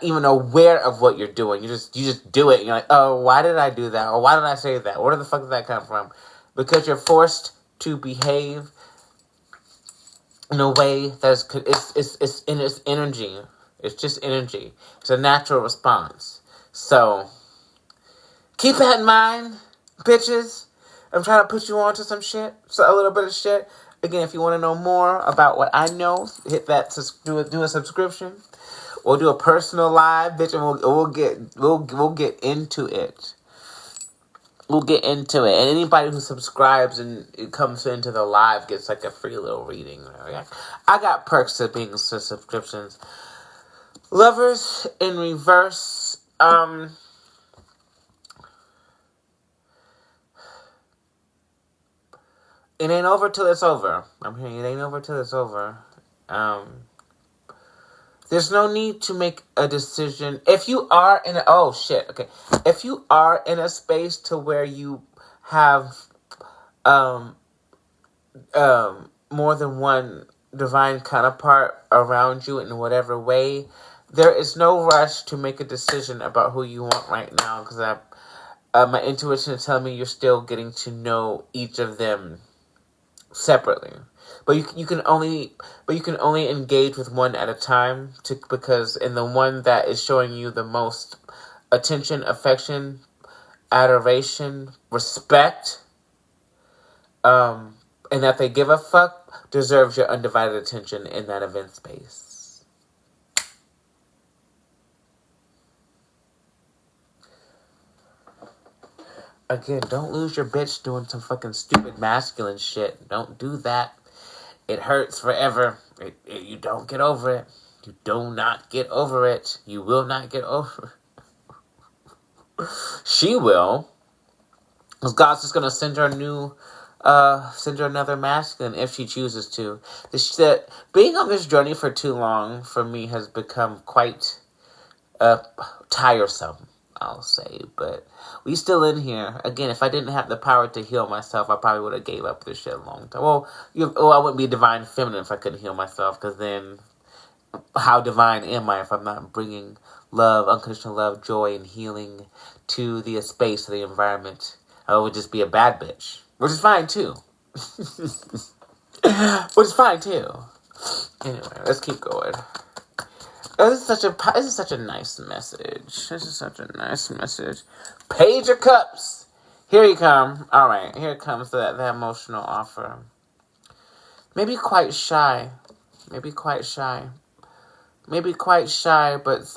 even aware of what you're doing. You just do it and you're like, oh, why did I do that? Or why did I say that? Where the fuck did that come from? Because you're forced to behave in a way that's it's in its energy. It's just energy. It's a natural response. So keep that in mind, bitches. I'm trying to put you on to some shit, a little bit of shit. Again, if you want to know more about what I know, hit that do a subscription. We'll do a personal live, bitch, and we'll get into it. We'll get into it. And anybody who subscribes and it comes into the live gets like a free little reading. I got perks to being subscriptions. Lovers in reverse. It ain't over till it's over. I'm hearing it ain't over till it's over. There's no need to make a decision. If you are in if you are in a space to where you have more than one divine counterpart around you in whatever way, there is no rush to make a decision about who you want right now, because my intuition is telling me you're still getting to know each of them separately. But you can only engage with one at a time, because in the one that is showing you the most attention, affection, adoration, respect, and that they give a fuck, deserves your undivided attention in that event space. Again, don't lose your bitch doing some fucking stupid masculine shit. Don't do that. It hurts forever. You don't get over it. You do not get over it. You will not get over it. She will. Because God's just going to send her send her another masculine if she chooses to. Being on this journey for too long, for me, has become quite tiresome, I'll say. But we still in here. Again, if I didn't have the power to heal myself, I probably would have gave up this shit a long time. Well, I wouldn't be divine feminine if I couldn't heal myself, because then how divine am I if I'm not bringing love, unconditional love, joy, and healing to the space, to the environment? I would just be a bad bitch, which is fine too. Which is fine too. Anyway, let's keep going. This is such a nice message. This is such a nice message. Page of Cups. Here you come. All right, here comes the emotional offer. Maybe quite shy. Maybe quite shy. Maybe quite shy, but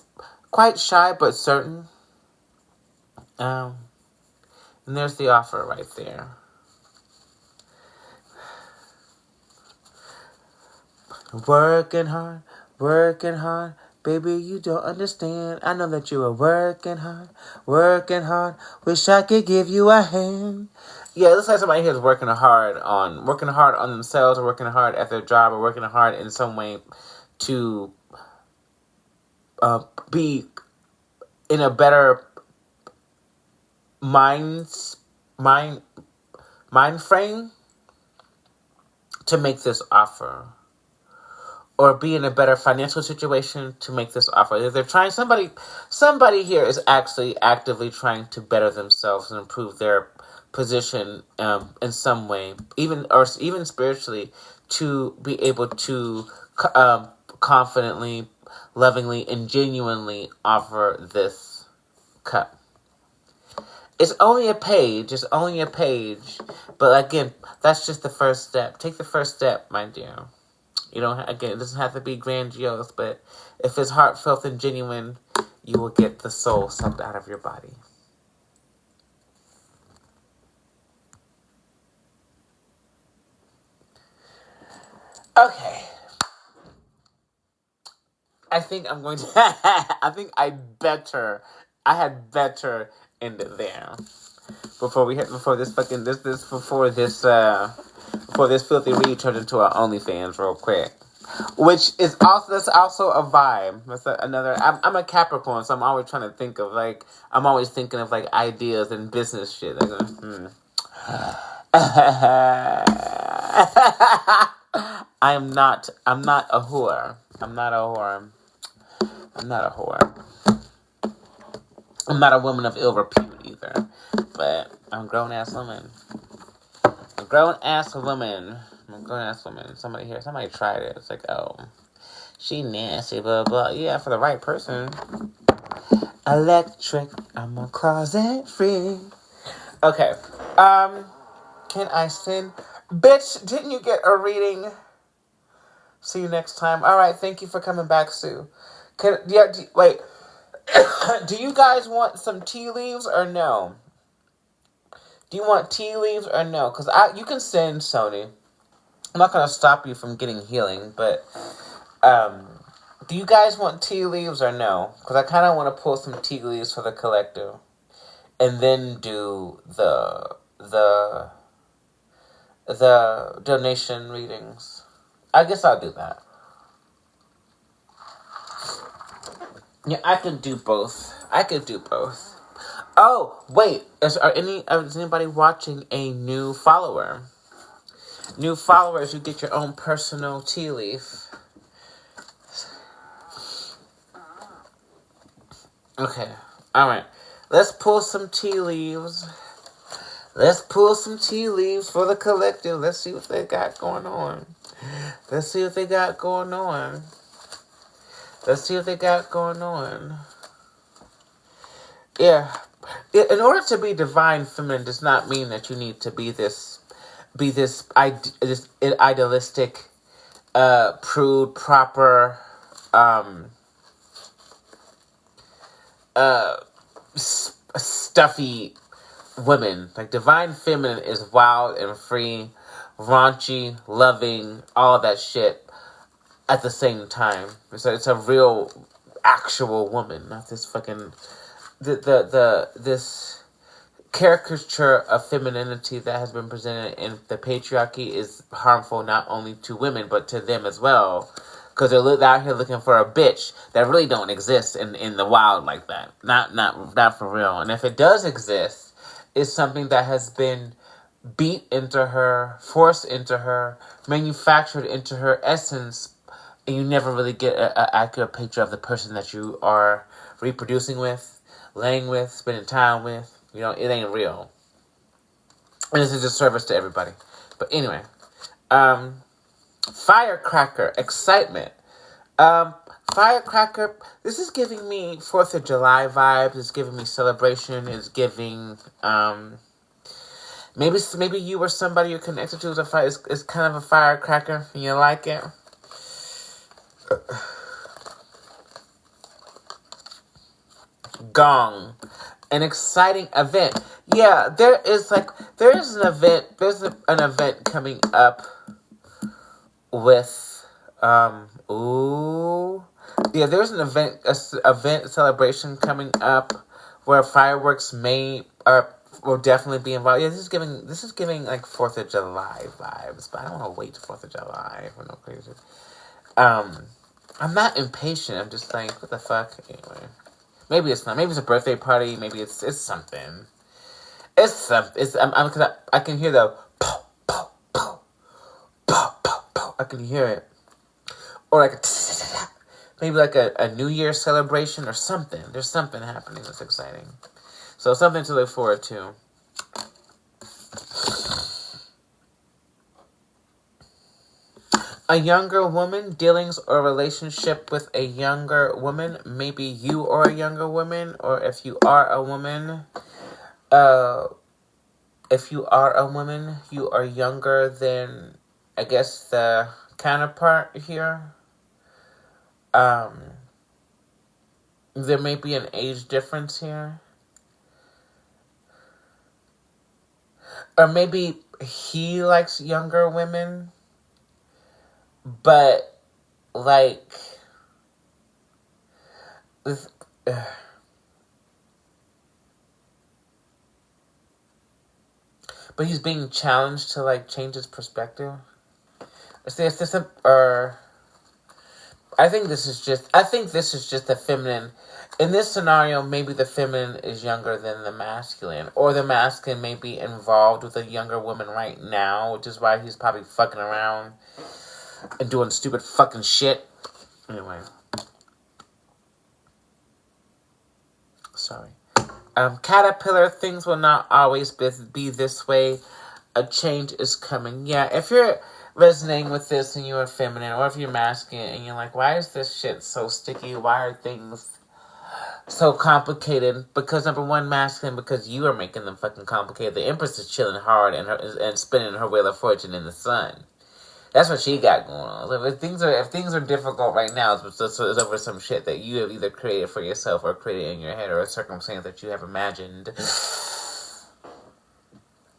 certain. And there's the offer right there. Working hard, baby, you don't understand. I know that you are working hard. Wish I could give you a hand. Yeah, it looks like somebody here is working hard on themselves, or working hard at their job, or working hard in some way to be in a better mind frame to make this offer, or be in a better financial situation to make this offer. If they're trying, somebody here is actually actively trying to better themselves and improve their position in some way, even spiritually, to be able to confidently, lovingly, and genuinely offer this cup. It's only a page. But again, that's just the first step. Take the first step, my dear. You know, again, it doesn't have to be grandiose, but if it's heartfelt and genuine, you will get the soul sucked out of your body. Okay. I think I'm going to... I think I had better end it there. Before this filthy read turned into our OnlyFans real quick. Which is also a vibe. That's another... I'm a Capricorn, so I'm always trying to think of, I'm always thinking of, ideas and business shit. I'm not a whore. I'm not a woman of ill repute either. But I'm a grown-ass woman. Somebody tried it. It's like, oh, she nasty, blah, blah. Yeah, for the right person. Electric, I'm a closet free. Okay. Can I send... Bitch, didn't you get a reading? See you next time. All right, thank you for coming back, Sue. Wait. Do you guys want some tea leaves or no? Do you want tea leaves or no? Because you can send, Sony. I'm not going to stop you from getting healing, but do you guys want tea leaves or no? Because I kind of want to pull some tea leaves for the collective, and then do the donation readings. I guess I'll do that. Yeah, I can do both. Oh, wait. Is anybody watching a new follower? New followers, you get your own personal tea leaf. Okay. Alright. Let's pull some tea leaves. Let's pull some tea leaves for the collective. Let's see what they got going on. Yeah. In order to be divine feminine does not mean that you need to be this idealistic, prude, proper, stuffy women. Like, divine feminine is wild and free, raunchy, loving, all that shit at the same time. It's a real, actual woman, not this fucking this caricature of femininity that has been presented in the patriarchy is harmful not only to women but to them as well, because they're out here looking for a bitch that really don't exist in the wild like that. Not for real. And if it does exist, it's something that has been beat into her, forced into her, manufactured into her essence, and you never really get an accurate picture of the person that you are reproducing with, laying with, spending time with. You know, it ain't real. And it's a disservice to everybody. But anyway, firecracker, excitement. Firecracker, this is giving me 4th of July vibes. It's giving me celebration. It's giving, maybe you or somebody you're connected to is a fire. It's kind of a firecracker, and you like it. Gong, an exciting event. Yeah, there is an event. There's an event coming up with there's an event celebration coming up where fireworks will definitely be involved. Yeah, this is giving like 4th of July vibes, but I don't want to wait till 4th of July for no crazy. I'm not impatient. I'm just like, what the fuck? Anyway, maybe it's not. Maybe it's a birthday party. Maybe it's something. It's something. Cause I can hear the pow, pow, pow, pow, pow, pow. I can hear it, or like maybe like a New Year's celebration or something. There's something happening that's exciting. So something to look forward to. A younger woman, dealings or relationship with a younger woman. Maybe you are a younger woman, or if you are a woman, you are younger than, I guess, the counterpart here. There may be an age difference here. Or maybe he likes younger women. But, like, but he's being challenged to, like, change his perspective. I think this is just the feminine. In this scenario, maybe the feminine is younger than the masculine. Or the masculine may be involved with a younger woman right now, which is why he's probably fucking around and doing stupid fucking shit. Anyway. Sorry. Caterpillar, things will not always be this way. A change is coming. Yeah, if you're resonating with this and you're feminine, or if you're masculine and you're like, why is this shit so sticky? Why are things so complicated? Because number one, masculine, because you are making them fucking complicated. The empress is chilling hard and spinning her wheel of fortune in the sun. That's what she got going on. If things are difficult right now, it's over some shit that you have either created for yourself or created in your head, or a circumstance that you have imagined.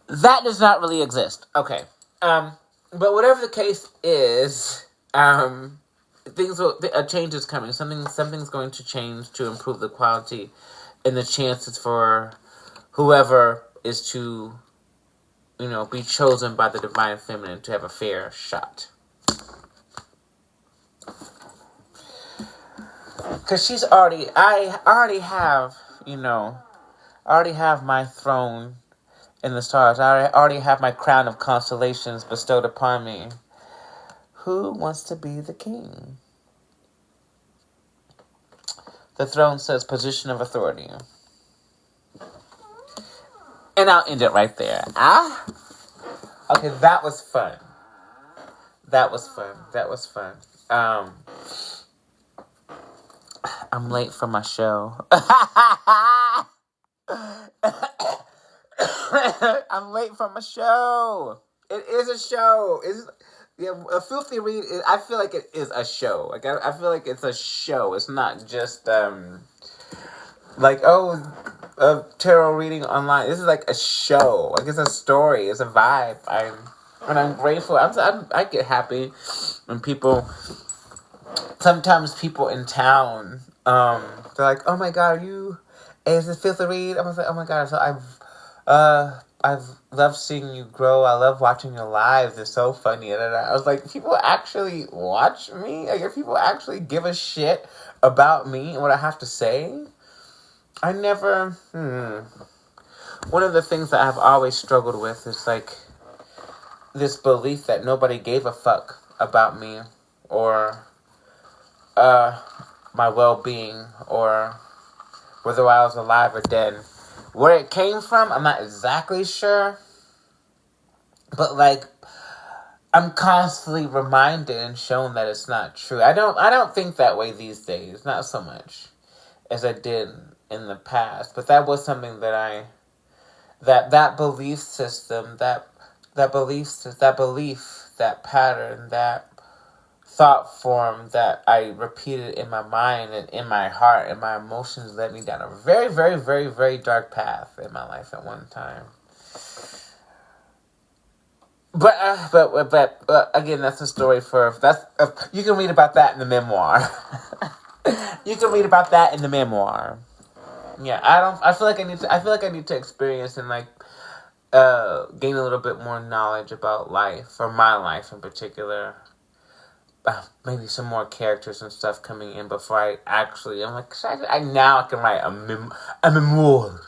That does not really exist. Okay. But whatever the case is, a change is coming. Something's going to change to improve the quality and the chances for whoever is to, be chosen by the divine feminine to have a fair shot. Because I already have my throne in the stars. I already have my crown of constellations bestowed upon me. Who wants to be the king? The throne says position of authority. And I'll end it right there. Okay, that was fun. I'm late for my show. I'm late for my show. It is a show. A filthy read. I feel like it is a show. Like I feel like it's a show. It's not just Like, oh, a tarot reading online. This is like a show. Like, it's a story. It's a vibe. I'm grateful. I get happy when people. Sometimes people in town, they're like, "Oh my God, is this fifth read?" I was like, "Oh my God!" So I've loved seeing you grow. I love watching your lives. It's so funny. And I was like, people actually watch me. Like, if people actually give a shit about me and what I have to say. I never. One of the things that I've always struggled with is like this belief that nobody gave a fuck about me or my well-being or whether I was alive or dead. Where it came from, I'm not exactly sure. But like, I'm constantly reminded and shown that it's not true. I don't think that way these days. Not so much as I did in the past. But that was something that that belief system, that pattern, that thought form that I repeated in my mind and in my heart and my emotions led me down a very, very, very, very dark path in my life at one time. But again, that's a story you can read about that in the memoir. You can read about that in the memoir. Yeah, I feel like I need to experience and like gain a little bit more knowledge about life, or my life in particular. Maybe some more characters and stuff coming in before I'm like, now I can write a memoir.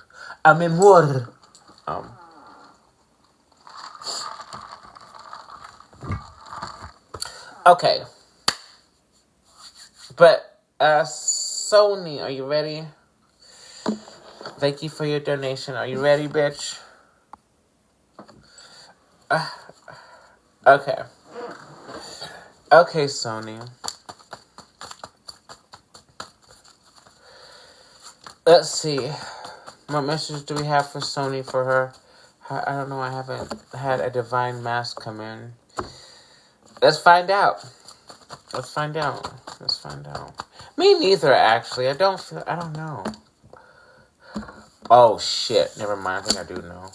Okay. But, Sony, are you ready? Thank you for your donation. Are you ready, bitch? Okay. Okay, Sony. Let's see. What message do we have for Sony for her? I don't know. I haven't had a divine mask come in. Let's find out. Me neither, actually. I don't know. Oh, shit. Never mind. I think I do know.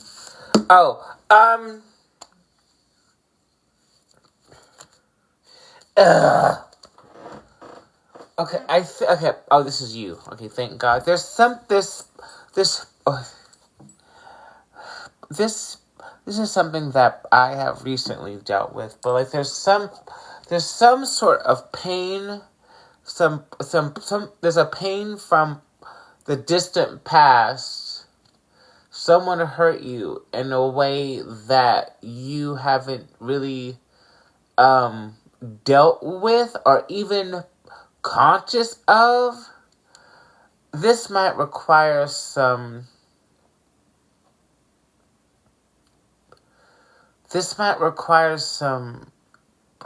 Oh, okay, okay. Oh, this is you. Okay, thank God. This is something that I have recently dealt with, but like there's some sort of pain, there's a pain from the distant past. Someone hurt you in a way that you haven't really dealt with or even conscious of. This might require some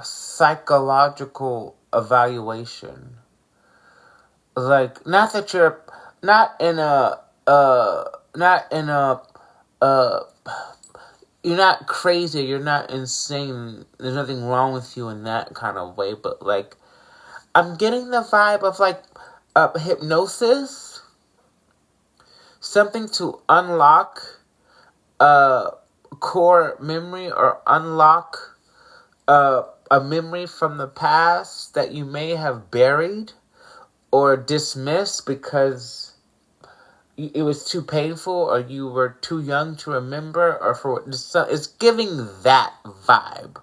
psychological evaluation. Like, not that you're not in a you're not crazy, you're not insane, there's nothing wrong with you in that kind of way, but like, I'm getting the vibe of like hypnosis, something to unlock core memory or unlock a memory from the past that you may have buried or dismissed because it was too painful or you were too young to remember, or it's giving that vibe.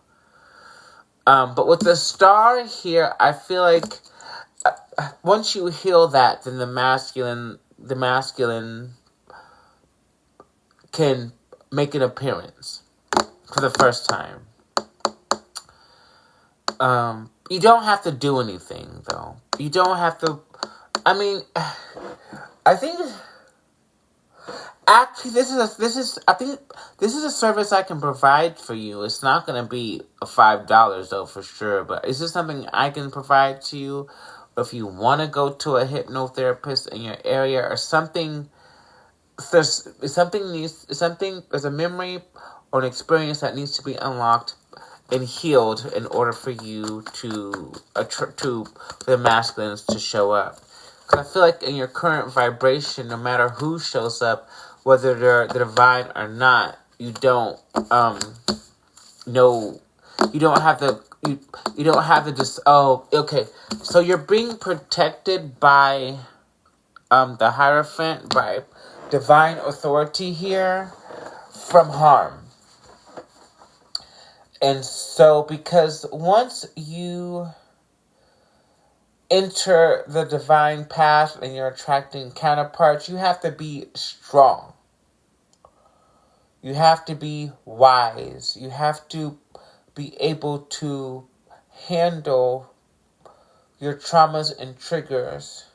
But with the star here, I feel like once you heal that, then the masculine can make an appearance for the first time. You don't have to do anything, though. You don't have to. I mean, I think actually this is a service I can provide for you. It's not gonna be $5 though, for sure. But is this something I can provide to you? If you want to go to a hypnotherapist in your area or something, there's a memory or an experience that needs to be unlocked and healed in order for you to the masculines to show up. Because I feel like in your current vibration, no matter who shows up, whether they're the divine or not, you don't know. You don't have the you don't have to just okay. So you're being protected by the Hierophant, by divine authority here, from harm. And so, because once you enter the divine path and you're attracting counterparts, you have to be strong. You have to be wise. You have to be able to handle your traumas and triggers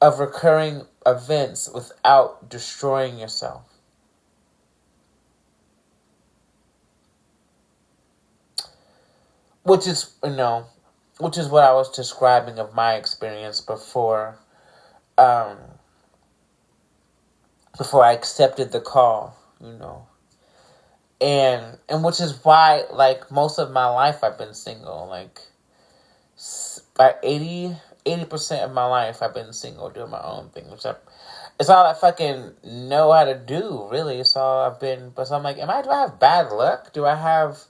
of recurring events without destroying yourself. Which is what I was describing of my experience before I accepted the call, And which is why, like, most of my life I've been single. Like, by 80% of my life I've been single, doing my own thing. It's all I fucking know how to do, really. It's all I've been. But so I'm like, do I have bad luck? Do I have,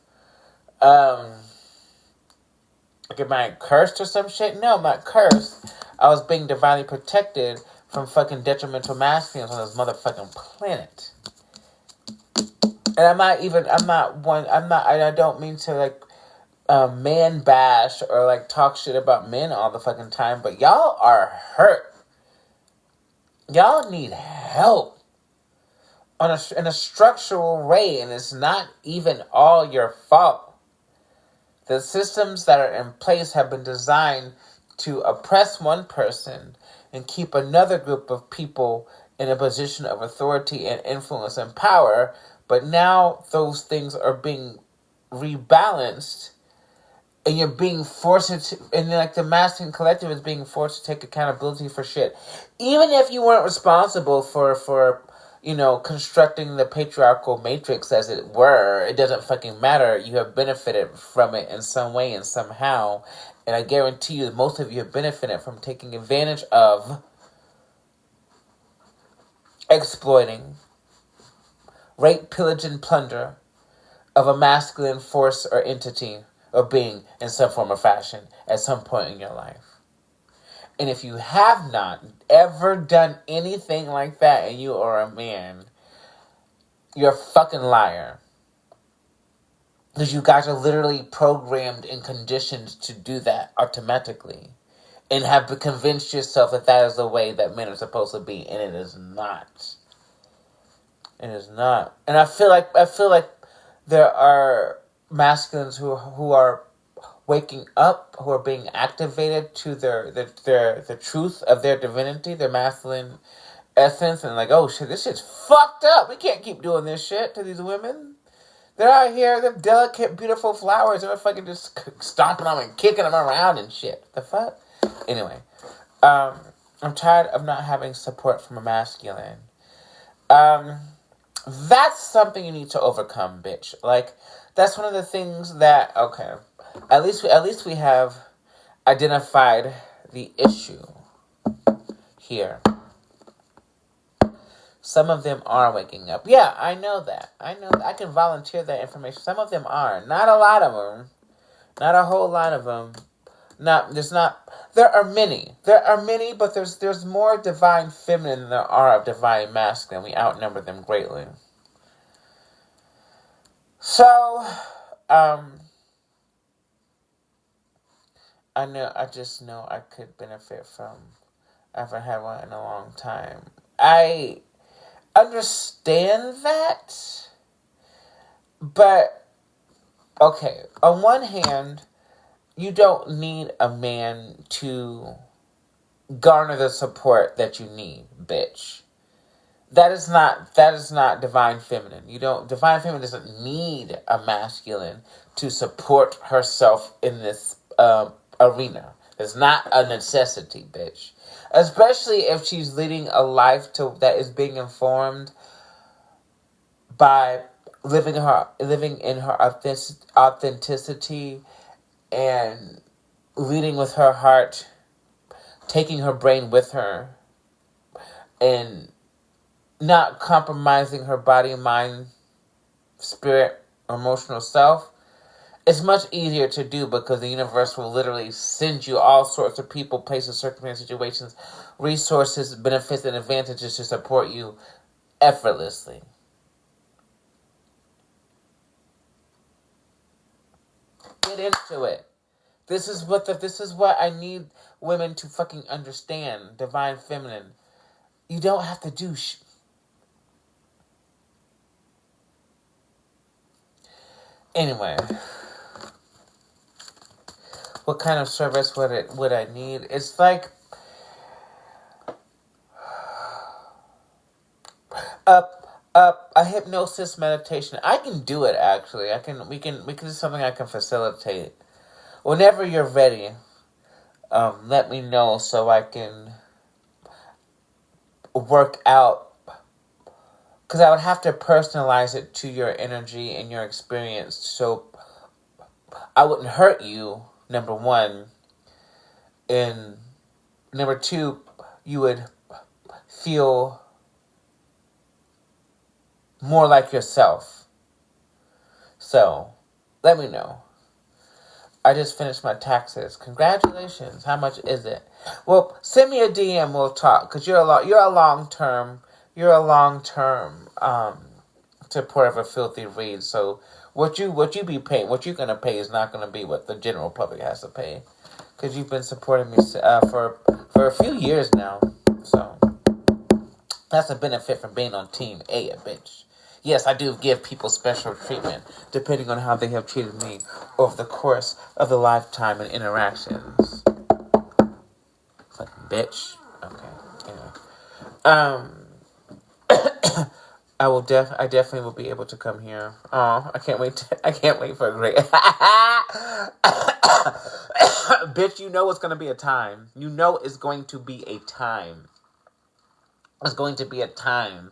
like, am I cursed or some shit? No, I'm not cursed. I was being divinely protected from fucking detrimental masculines on this motherfucking planet. And I don't mean to, like, man bash or, like, talk shit about men all the fucking time, but y'all are hurt. Y'all need help in a structural way, and it's not even all your fault. The systems that are in place have been designed to oppress one person and keep another group of people in a position of authority and influence and power. But now those things are being rebalanced, and you're being forced to, and like the masculine collective is being forced to take accountability for shit. Even if you weren't responsible for constructing the patriarchal matrix, as it were, it doesn't fucking matter. You have benefited from it in some way and somehow. And I guarantee you, most of you have benefited from taking advantage of exploiting, rape, pillage, and plunder of a masculine force or entity or being in some form or fashion at some point in your life. And if you have not ever done anything like that and you are a man, you're a fucking liar. Because you guys are literally programmed and conditioned to do that automatically. And have convinced yourself that is the way that men are supposed to be. And it is not. It is not. And I feel like there are masculines who are waking up, who are being activated to the truth of their divinity, their masculine essence, and like, oh shit, this shit's fucked up. We can't keep doing this shit to these women. They're out here, they're delicate, beautiful flowers, and we're fucking just stomping them and kicking them around and shit. The fuck? Anyway, I'm tired of not having support from a masculine. That's something you need to overcome, bitch. Like, that's one of the things that, okay, at least we have identified the issue here. Some of them are waking up. Yeah, I know that. I can volunteer that information. Some of them are. Not a lot of them. Not a whole lot of them. There are many. There are many, but there's more divine feminine than there are of divine masculine. We outnumber them greatly. So, I just know I could benefit from. I haven't had one in a long time. I understand that, but, okay, on one hand, you don't need a man to garner the support that you need, bitch. That is not divine feminine. Divine feminine doesn't need a masculine to support herself in this arena. It's not a necessity, bitch. Especially if she's leading a life that is being informed by living in her authenticity and leading with her heart taking her brain with her and not compromising her body, mind, spirit, emotional self, it's much easier to do because the universe will literally send you all sorts of people, places, circumstances, situations, resources, benefits, and advantages to support you effortlessly. Get into it. This is what I need women to fucking understand. Divine feminine. You don't have to do Anyway. What kind of service would I need? It's like a hypnosis meditation. I can do it actually. We can do something I can facilitate. Whenever you're ready, let me know so I can work out. Because I would have to personalize it to your energy and your experience, so I wouldn't hurt you. Number one, and number two, you would feel more like yourself. So, let me know. I just finished my taxes. Congratulations. How much is it? Well, send me a DM. We'll talk. Because you're a long term support of a filthy read. So what you be paying, what you're gonna pay is not gonna be what the general public has to pay. Because you've been supporting me for a few years now. So that's a benefit from being on Team A, bitch. Yes, I do give people special treatment depending on how they have treated me over the course of the lifetime and interactions. It's like, bitch. Okay. Anyway. I definitely will be able to come here. Oh, I can't wait for a great bitch, you know it's gonna be a time. You know it's going to be a time. It's going to be a time.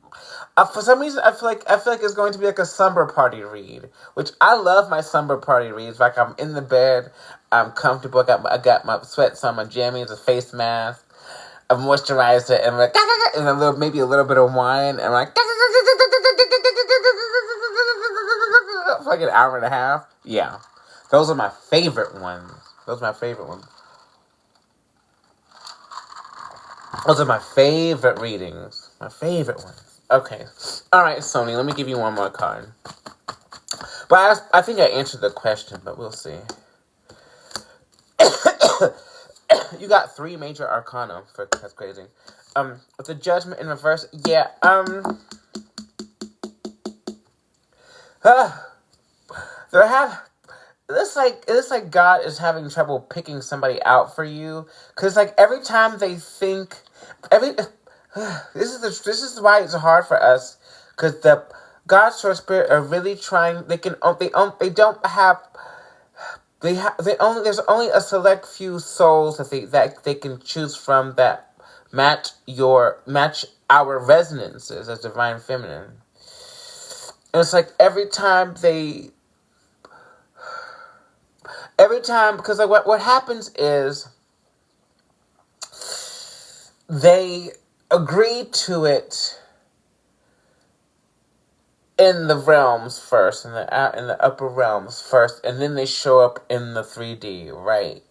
For some reason, I feel like it's going to be like a slumber party read, which I love my slumber party reads. Like I'm in the bed, I'm comfortable. I got my sweats on, my jammies, a face mask, a moisturizer, and like and maybe a little bit of wine, and like for like an hour and a half. Yeah, those are my favorite ones. Those are my favorite readings. My favorite ones. Okay. Alright, Sony, let me give you one more card. But I think I answered the question, but we'll see. You got 3 major arcana. That's crazy. With the judgment in reverse, yeah, it's like God is having trouble picking somebody out for you, because like every time they think, this is why it's hard for us, because the God, Source, Spirit are really trying. There's only a select few souls that they can choose from that match our resonances as divine feminine. And it's like every time, because like what happens is they agree to it in the realms first, in the upper realms first, and then they show up in the 3D, right?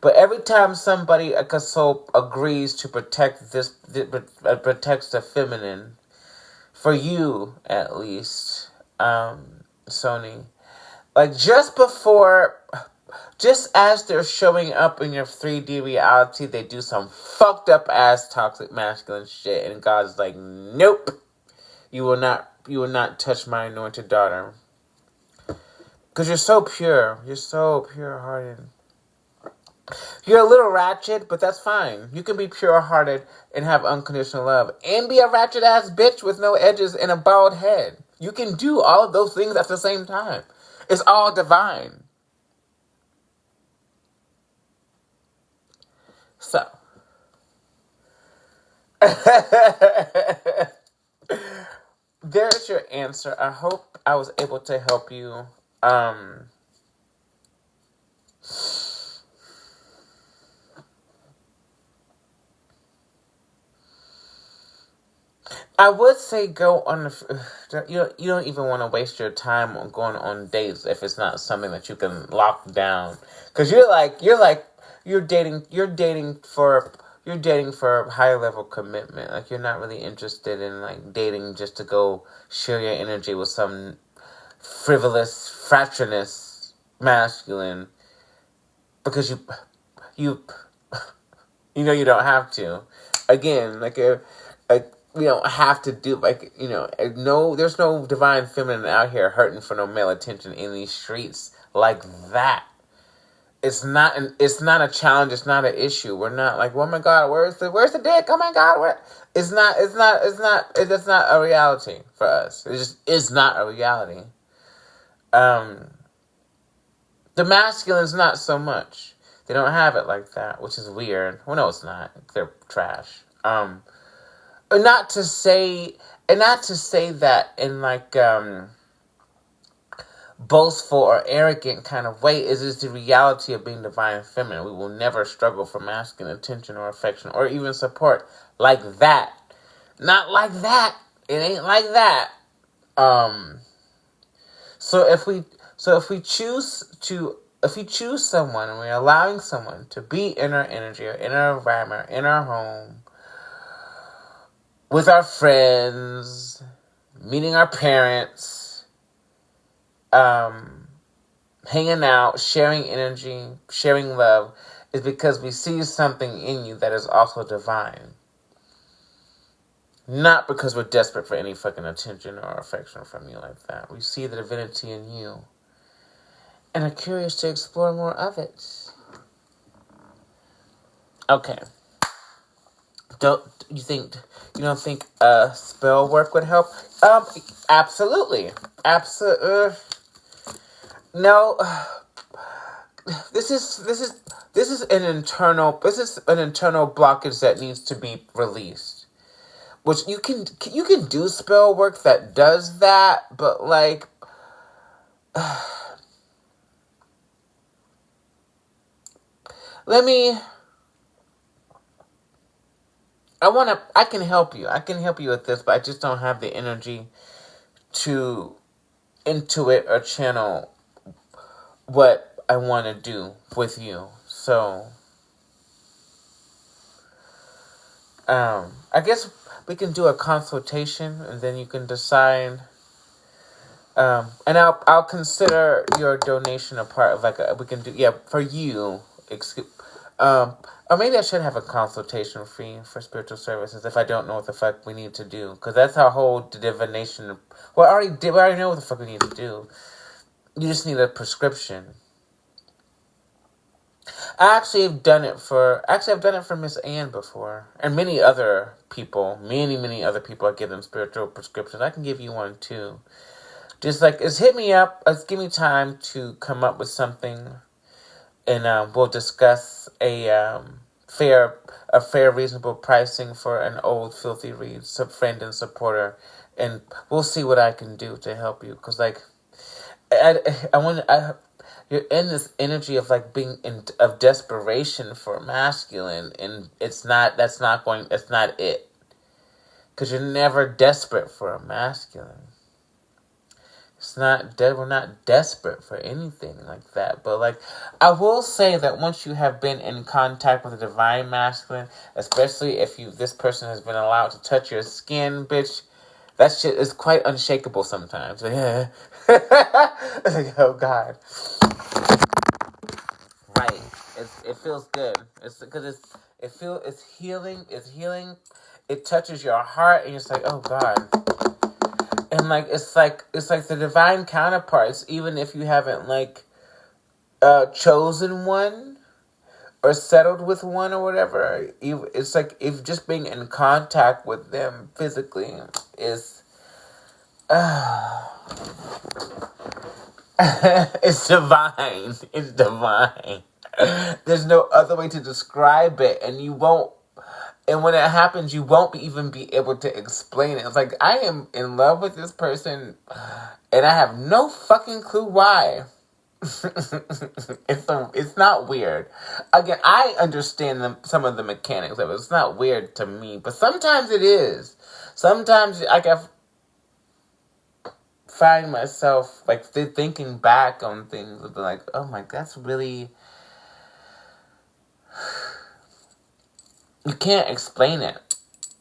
But every time somebody, like a soul, agrees to protect protects the feminine, for you at least, Sony, like just as they're showing up in your 3D reality, they do some fucked up ass toxic masculine shit, and God's like, nope, you will not touch my anointed daughter. Because you're so pure. You're so pure-hearted. You're a little ratchet, but that's fine. You can be pure-hearted and have unconditional love. And be a ratchet-ass bitch with no edges and a bald head. You can do all of those things at the same time. It's all divine. So. There's your answer. I hope I was able to help you. I would say go on you don't even want to waste your time on going on dates if it's not something that you can lock down. Because you're dating for high level commitment. Like you're not really interested in like dating just to go share your energy with some frivolous, fraternous masculine because you you don't have to. Again, a you don't have to do no. There's no divine feminine out here hurting for no male attention in these streets like that. It's not a challenge. It's not an issue. We're not like, oh my god, where's the dick? Oh my god, where? It's not a reality for us. It just is not a reality. Um, the masculine's not so much. They don't have it like that, which is weird. Well, no, it's not. They're trash. And not to say that in like boastful or arrogant kind of way. Is just the reality of being divine feminine. We will never struggle for masculine attention or affection or even support like that. Not like that. It ain't like that. So if we choose someone and we're allowing someone to be in our energy or in our environment, in our home, with our friends, meeting our parents, hanging out, sharing energy, sharing love, is because we see something in you that is also divine. Not because we're desperate for any fucking attention or affection from you like that. We see the divinity in you and are curious to explore more of it. Okay. You don't think spell work would help? Absolutely. No. This is an internal blockage that needs to be released. Which you can do spell work that does that, but like I can help you. I can help you with this, but I just don't have the energy to intuit or channel what I want to do with you. So, I guess we can do a consultation and then you can decide. And I'll consider your donation a part of we can do, for you, or maybe I should have a consultation fee for spiritual services if I don't know what the fuck we need to do. Because that's our whole divination. Well, I already know what the fuck we need to do. You just need a prescription. I've done it for Miss Ann before. And many other people. Many other people, I give them spiritual prescriptions. I can give you one too. Just hit me up. Give me time to come up with something. And we'll discuss a fair, reasonable pricing for an old filthy read, friend and supporter, and we'll see what I can do to help you. Cause you're in this energy of of desperation for masculine, and it's not it. Cause you're never desperate for a masculine. We're not desperate for anything like that. But I will say that once you have been in contact with a divine masculine, especially if this person has been allowed to touch your skin, bitch, that shit is quite unshakable sometimes. Yeah. Oh God. Right. It feels good. It's because it's healing. It's healing. It touches your heart, and you're just like, oh God. And it's like the divine counterparts, even if you haven't chosen one or settled with one or whatever. It's like if just being in contact with them physically is it's divine. It's divine. There's no other way to describe it, and you won't. And when it happens, you won't even be able to explain it. It's like, I am in love with this person, and I have no fucking clue why. It's not weird. Again, I understand some of the mechanics of it. It's not weird to me, but sometimes it is. sometimes I can find myself like thinking back on things and be like, oh my, that's really, you can't explain it.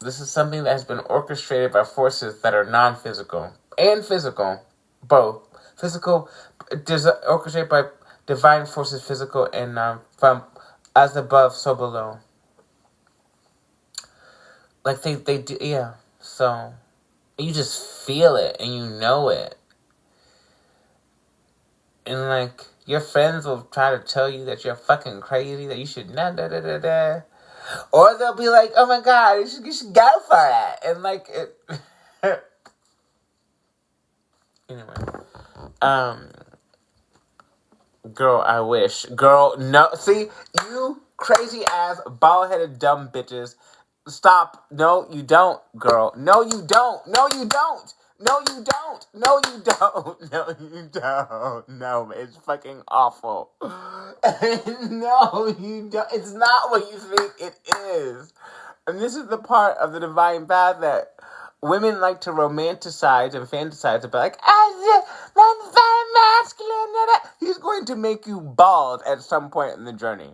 This is something that has been orchestrated by forces that are non-physical and physical, both physical, orchestrated by divine forces, physical and from as above, so below. Like they do, yeah. So you just feel it and you know it, and like your friends will try to tell you that you're fucking crazy, that you should not da da da da. Or they'll be like, "Oh my god, you should go for it," and like it. Anyway, girl, I wish, girl, no. See, you crazy ass bald headed dumb bitches. Stop! No, you don't, girl. No, you don't. No, you don't. No, you don't. No, you don't. No, you don't. No, it's fucking awful. No, you don't. It's not what you think it is. And this is the part of the divine path that women like to romanticize and fantasize about. Like, I'm very masculine. He's going to make you bald at some point in the journey.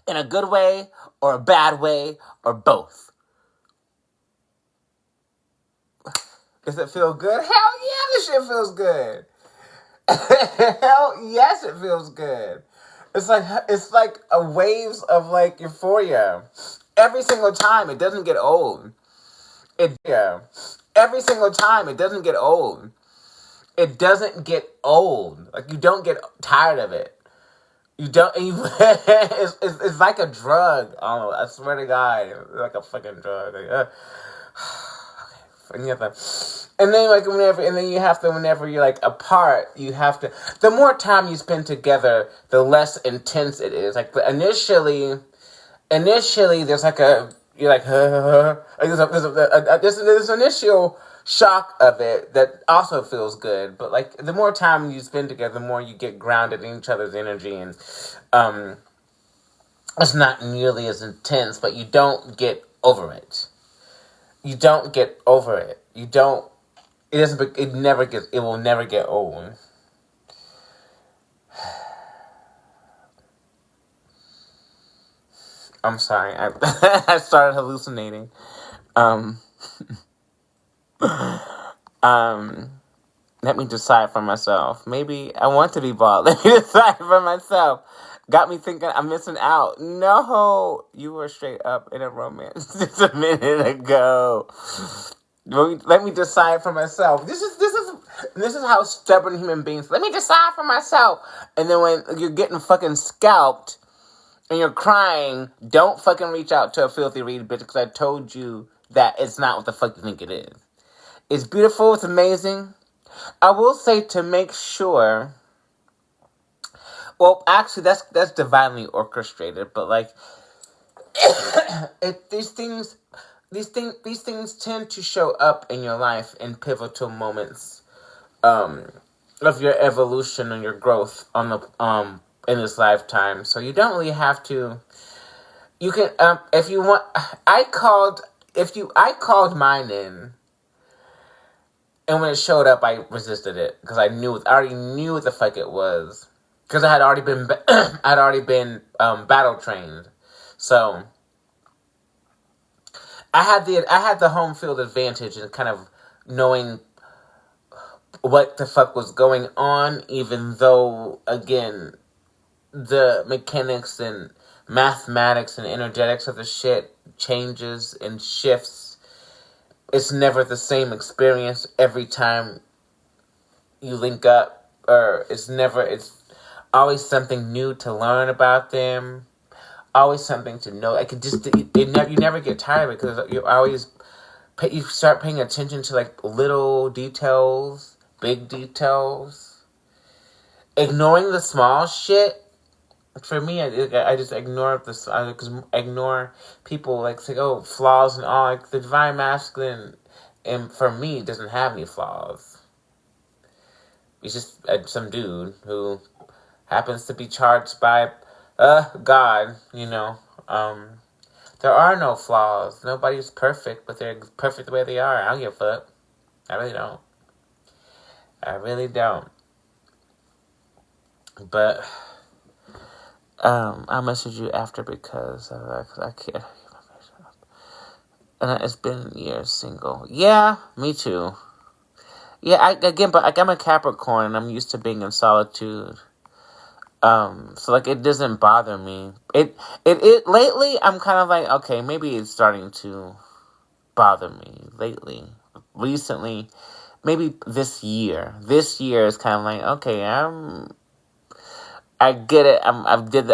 In a good way, or a bad way, or both. Does it feel good? Hell yeah, this shit feels good. Hell yes, it feels good. It's like a waves of like euphoria. Every single time, it doesn't get old. Every single time, it doesn't get old. It doesn't get old. Like, you don't get tired of it. You don't. It's like a drug. Oh, I swear to God, it's like a fucking drug. Like, and then like whenever you're like apart, you have to. The more time you spend together, the less intense it is. Like, but initially, there's like a you're like there's an initial shock of it that also feels good, but like the more time you spend together, the more you get grounded in each other's energy, and it's not nearly as intense, but you don't get over it. You don't get over it. You don't. It doesn't. It never gets. It will never get old. I'm sorry. I started hallucinating. Let me decide for myself. Maybe I want to be bald. Let me decide for myself. Got me thinking I'm missing out. No, you were straight up in a romance just a minute ago. Let me decide for myself. This is how stubborn human beings. Let me decide for myself. And then when you're getting fucking scalped and you're crying, don't fucking reach out to a filthy read bitch, because I told you that it's not what the fuck you think it is. It's beautiful. It's amazing. I will say, to make sure. Well, actually, that's divinely orchestrated. But like, these things tend to show up in your life in pivotal moments of your evolution and your growth on the in this lifetime. So you don't really have to. You can if you want. I called mine in. And when it showed up, I resisted it because I already knew what the fuck it was, because I had already been battle trained, so I had the home field advantage in kind of knowing what the fuck was going on, even though again the mechanics and mathematics and energetics of the shit changes and shifts. It's never the same experience every time you link up, or it's always something new to learn about them, always something to know. You never get tired of it, because you start paying attention to like little details, big details, ignoring the small shit. For me, I just ignore this. I ignore people like say, oh, flaws and all. Like the divine masculine, and for me, doesn't have any flaws. He's just some dude who happens to be charged by God. There are no flaws. Nobody's perfect, but they're perfect the way they are. I don't give a fuck. I really don't. I really don't. But I'll message you after because I can't. And it's been years single. Yeah, me too. Yeah, but I'm a Capricorn and I'm used to being in solitude. So like it doesn't bother me. It lately I'm kind of like, okay, maybe it's starting to bother me lately. Recently, maybe this year. This year is kind of like, okay, I get it. I did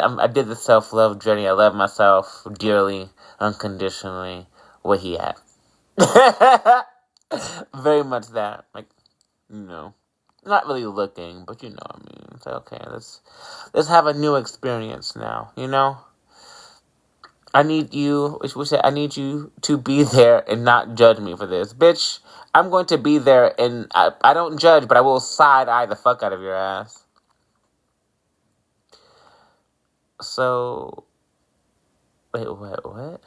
the self-love journey. I love myself dearly, unconditionally. Where he at? Very much that. Like, not really looking, but you know what I mean. It's like, okay, let's have a new experience now. I need you. I need you to be there and not judge me for this, bitch. I'm going to be there, and I don't judge, but I will side eye the fuck out of your ass. So, wait, what?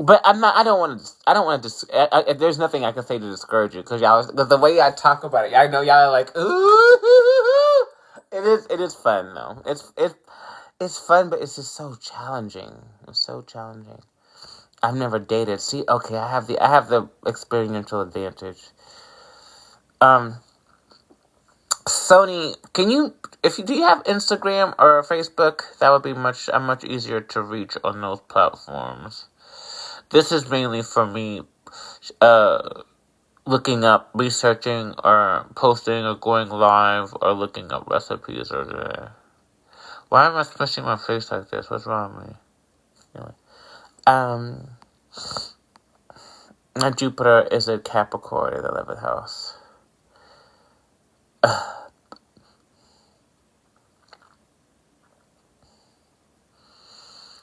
But I'm not. I don't want to. There's nothing I can say to discourage you because the way I talk about it, I know y'all are like, ooh. It is fun though. It's fun, but it's just so challenging. It's so challenging. I've never dated. See, okay, I have the experiential advantage. Sony, do you have Instagram or Facebook? That would be much easier to reach on those platforms. This is mainly for me, looking up, researching, or posting, or going live, or looking up recipes, or why am I smashing my face like this? What's wrong with me? Anyway, my Jupiter is a Capricorn in the 11th house.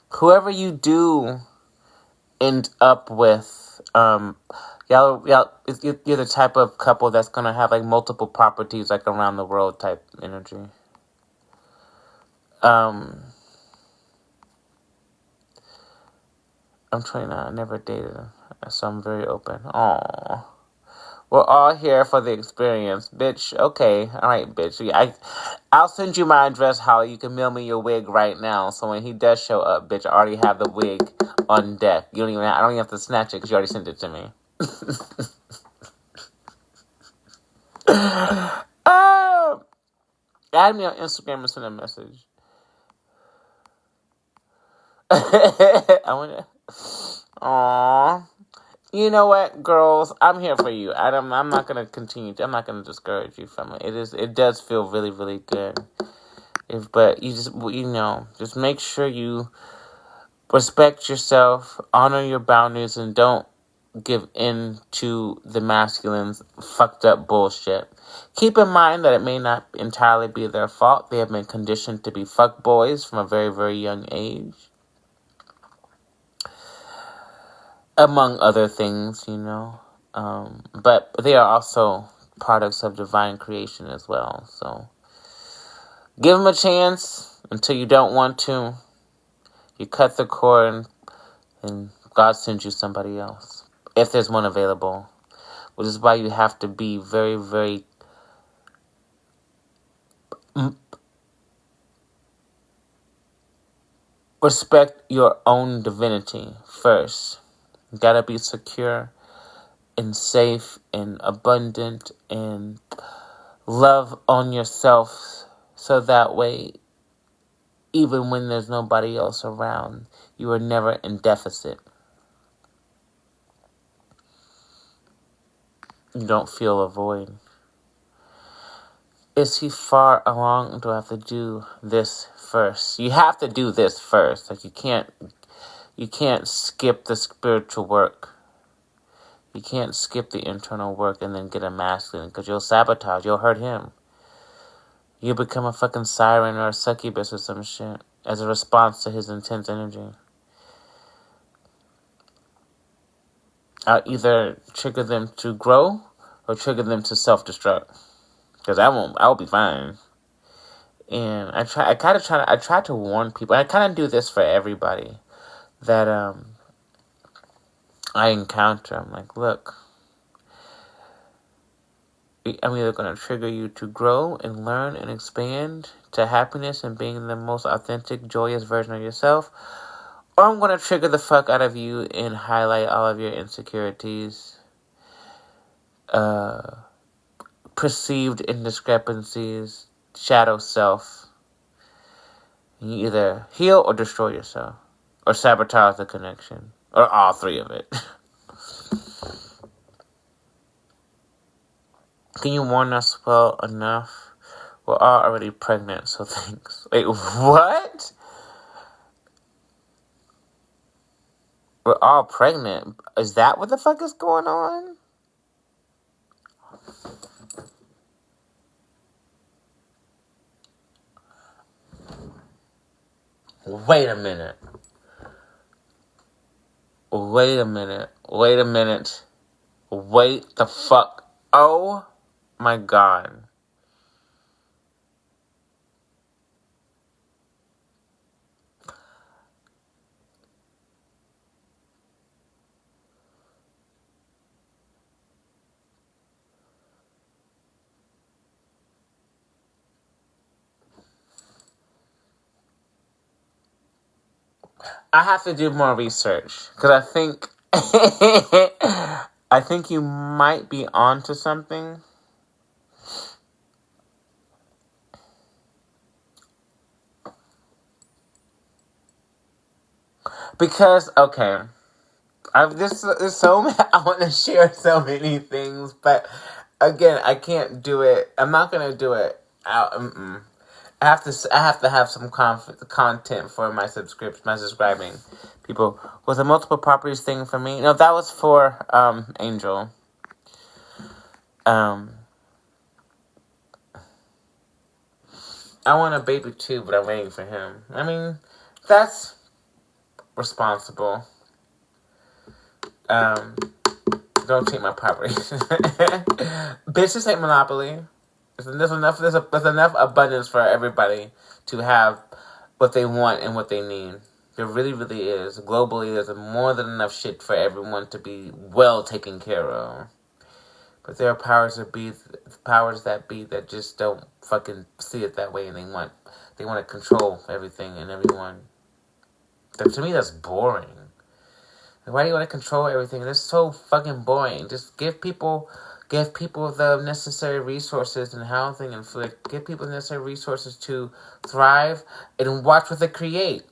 Whoever you do end up with, you're the type of couple that's gonna have like multiple properties, like around the world type energy. I'm 29. I never dated, so I'm very open. Aww. We're all here for the experience, bitch. Okay, all right, bitch. I'll send you my address, Holly. You can mail me your wig right now. So when he does show up, bitch, I already have the wig on deck. I don't even have to snatch it because you already sent it to me. Add me on Instagram and send a message. I want to. Aww. You know what, girls? I'm here for you. I'm not gonna continue. I'm not gonna discourage you from it. It does feel really, really good. But you just make sure you respect yourself, honor your boundaries, and don't give in to the masculine's fucked up bullshit. Keep in mind that it may not entirely be their fault. They have been conditioned to be fuck boys from a very, very young age. Among other things, but they are also products of divine creation as well. So give them a chance until you don't want to. You cut the cord and God sends you somebody else. If there's one available. Which is why you have to be very, very respect your own divinity first. You gotta be secure and safe and abundant and love on yourself so that way, even when there's nobody else around, you are never in deficit. You don't feel a void. Is he far along, or do I have to do this first? You have to do this first. Like you can't skip the spiritual work. You can't skip the internal work and then get a masculine because you'll sabotage. You'll hurt him. You'll become a fucking siren or a succubus or some shit as a response to his intense energy. I'll either trigger them to grow or trigger them to self-destruct. Because I'll be fine. And I try to warn people. I kind of do this for everybody that I encounter. I'm like, look, I'm either going to trigger you to grow and learn and expand to happiness and being the most authentic, joyous version of yourself, or I'm going to trigger the fuck out of you and highlight all of your insecurities, perceived indiscrepancies, shadow self. And you either heal or destroy yourself, or sabotage the connection, or all three of it. Can you warn us well enough? We're all already pregnant, so thanks. Wait, what? We're all pregnant. Is that what the fuck is going on? Wait a minute. Wait a minute. Wait a minute. Wait the fuck. Oh my god. I have to do more research because I think I think you might be onto something. Because okay, there's so many, I want to share so many things, but again, I can't do it. I'm not gonna do it out. I have to have some content for my subscribing people. Was a multiple properties thing for me? No, that was for Angel. I want a baby too, but I'm waiting for him. I mean, that's responsible. Don't take my property. Bitches ain't Monopoly. There's enough abundance for everybody to have what they want and what they need. There really, really is. Globally, there's more than enough shit for everyone to be well taken care of. But there are powers that be that just don't fucking see it that way, and they want to control everything and everyone. To me, that's boring. Why do you want to control everything? That's so fucking boring. Just give people the necessary resources and housing and food. Give people the necessary resources to thrive and watch what they create.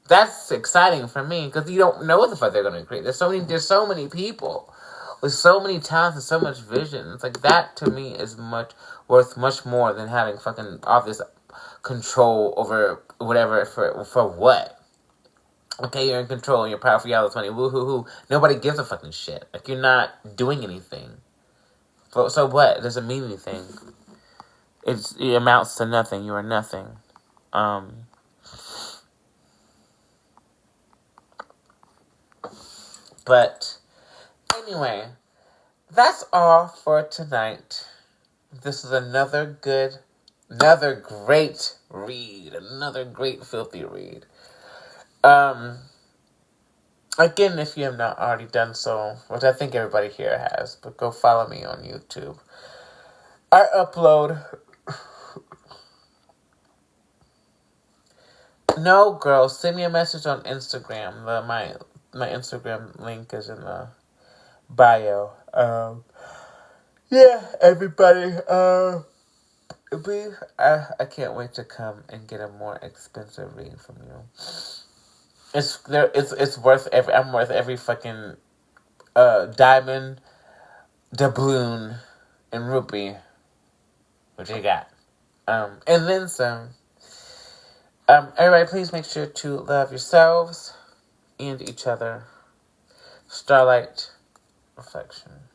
That's exciting for me because you don't know what the fuck they're going to create. There's so many people with so many talents and so much vision. It's like that to me is worth much more than having fucking all this control over whatever for what. Okay, you're in control and you're powerful, y'all, it's funny, woo-hoo-hoo. Nobody gives a fucking shit. Like, you're not doing anything. So what? It doesn't mean anything. It amounts to nothing. You are nothing. But, anyway, that's all for tonight. This is another great read. Another great filthy read. Again, if you have not already done so, which I think everybody here has, but go follow me on YouTube. I upload... No, girl, send me a message on Instagram. My Instagram link is in the bio. Yeah, everybody, I can't wait to come and get a more expensive read from you. It's worth I'm worth every fucking diamond, doubloon, and rupee. What you got? And then some. Everybody, please make sure to love yourselves and each other. Starlight Reflection.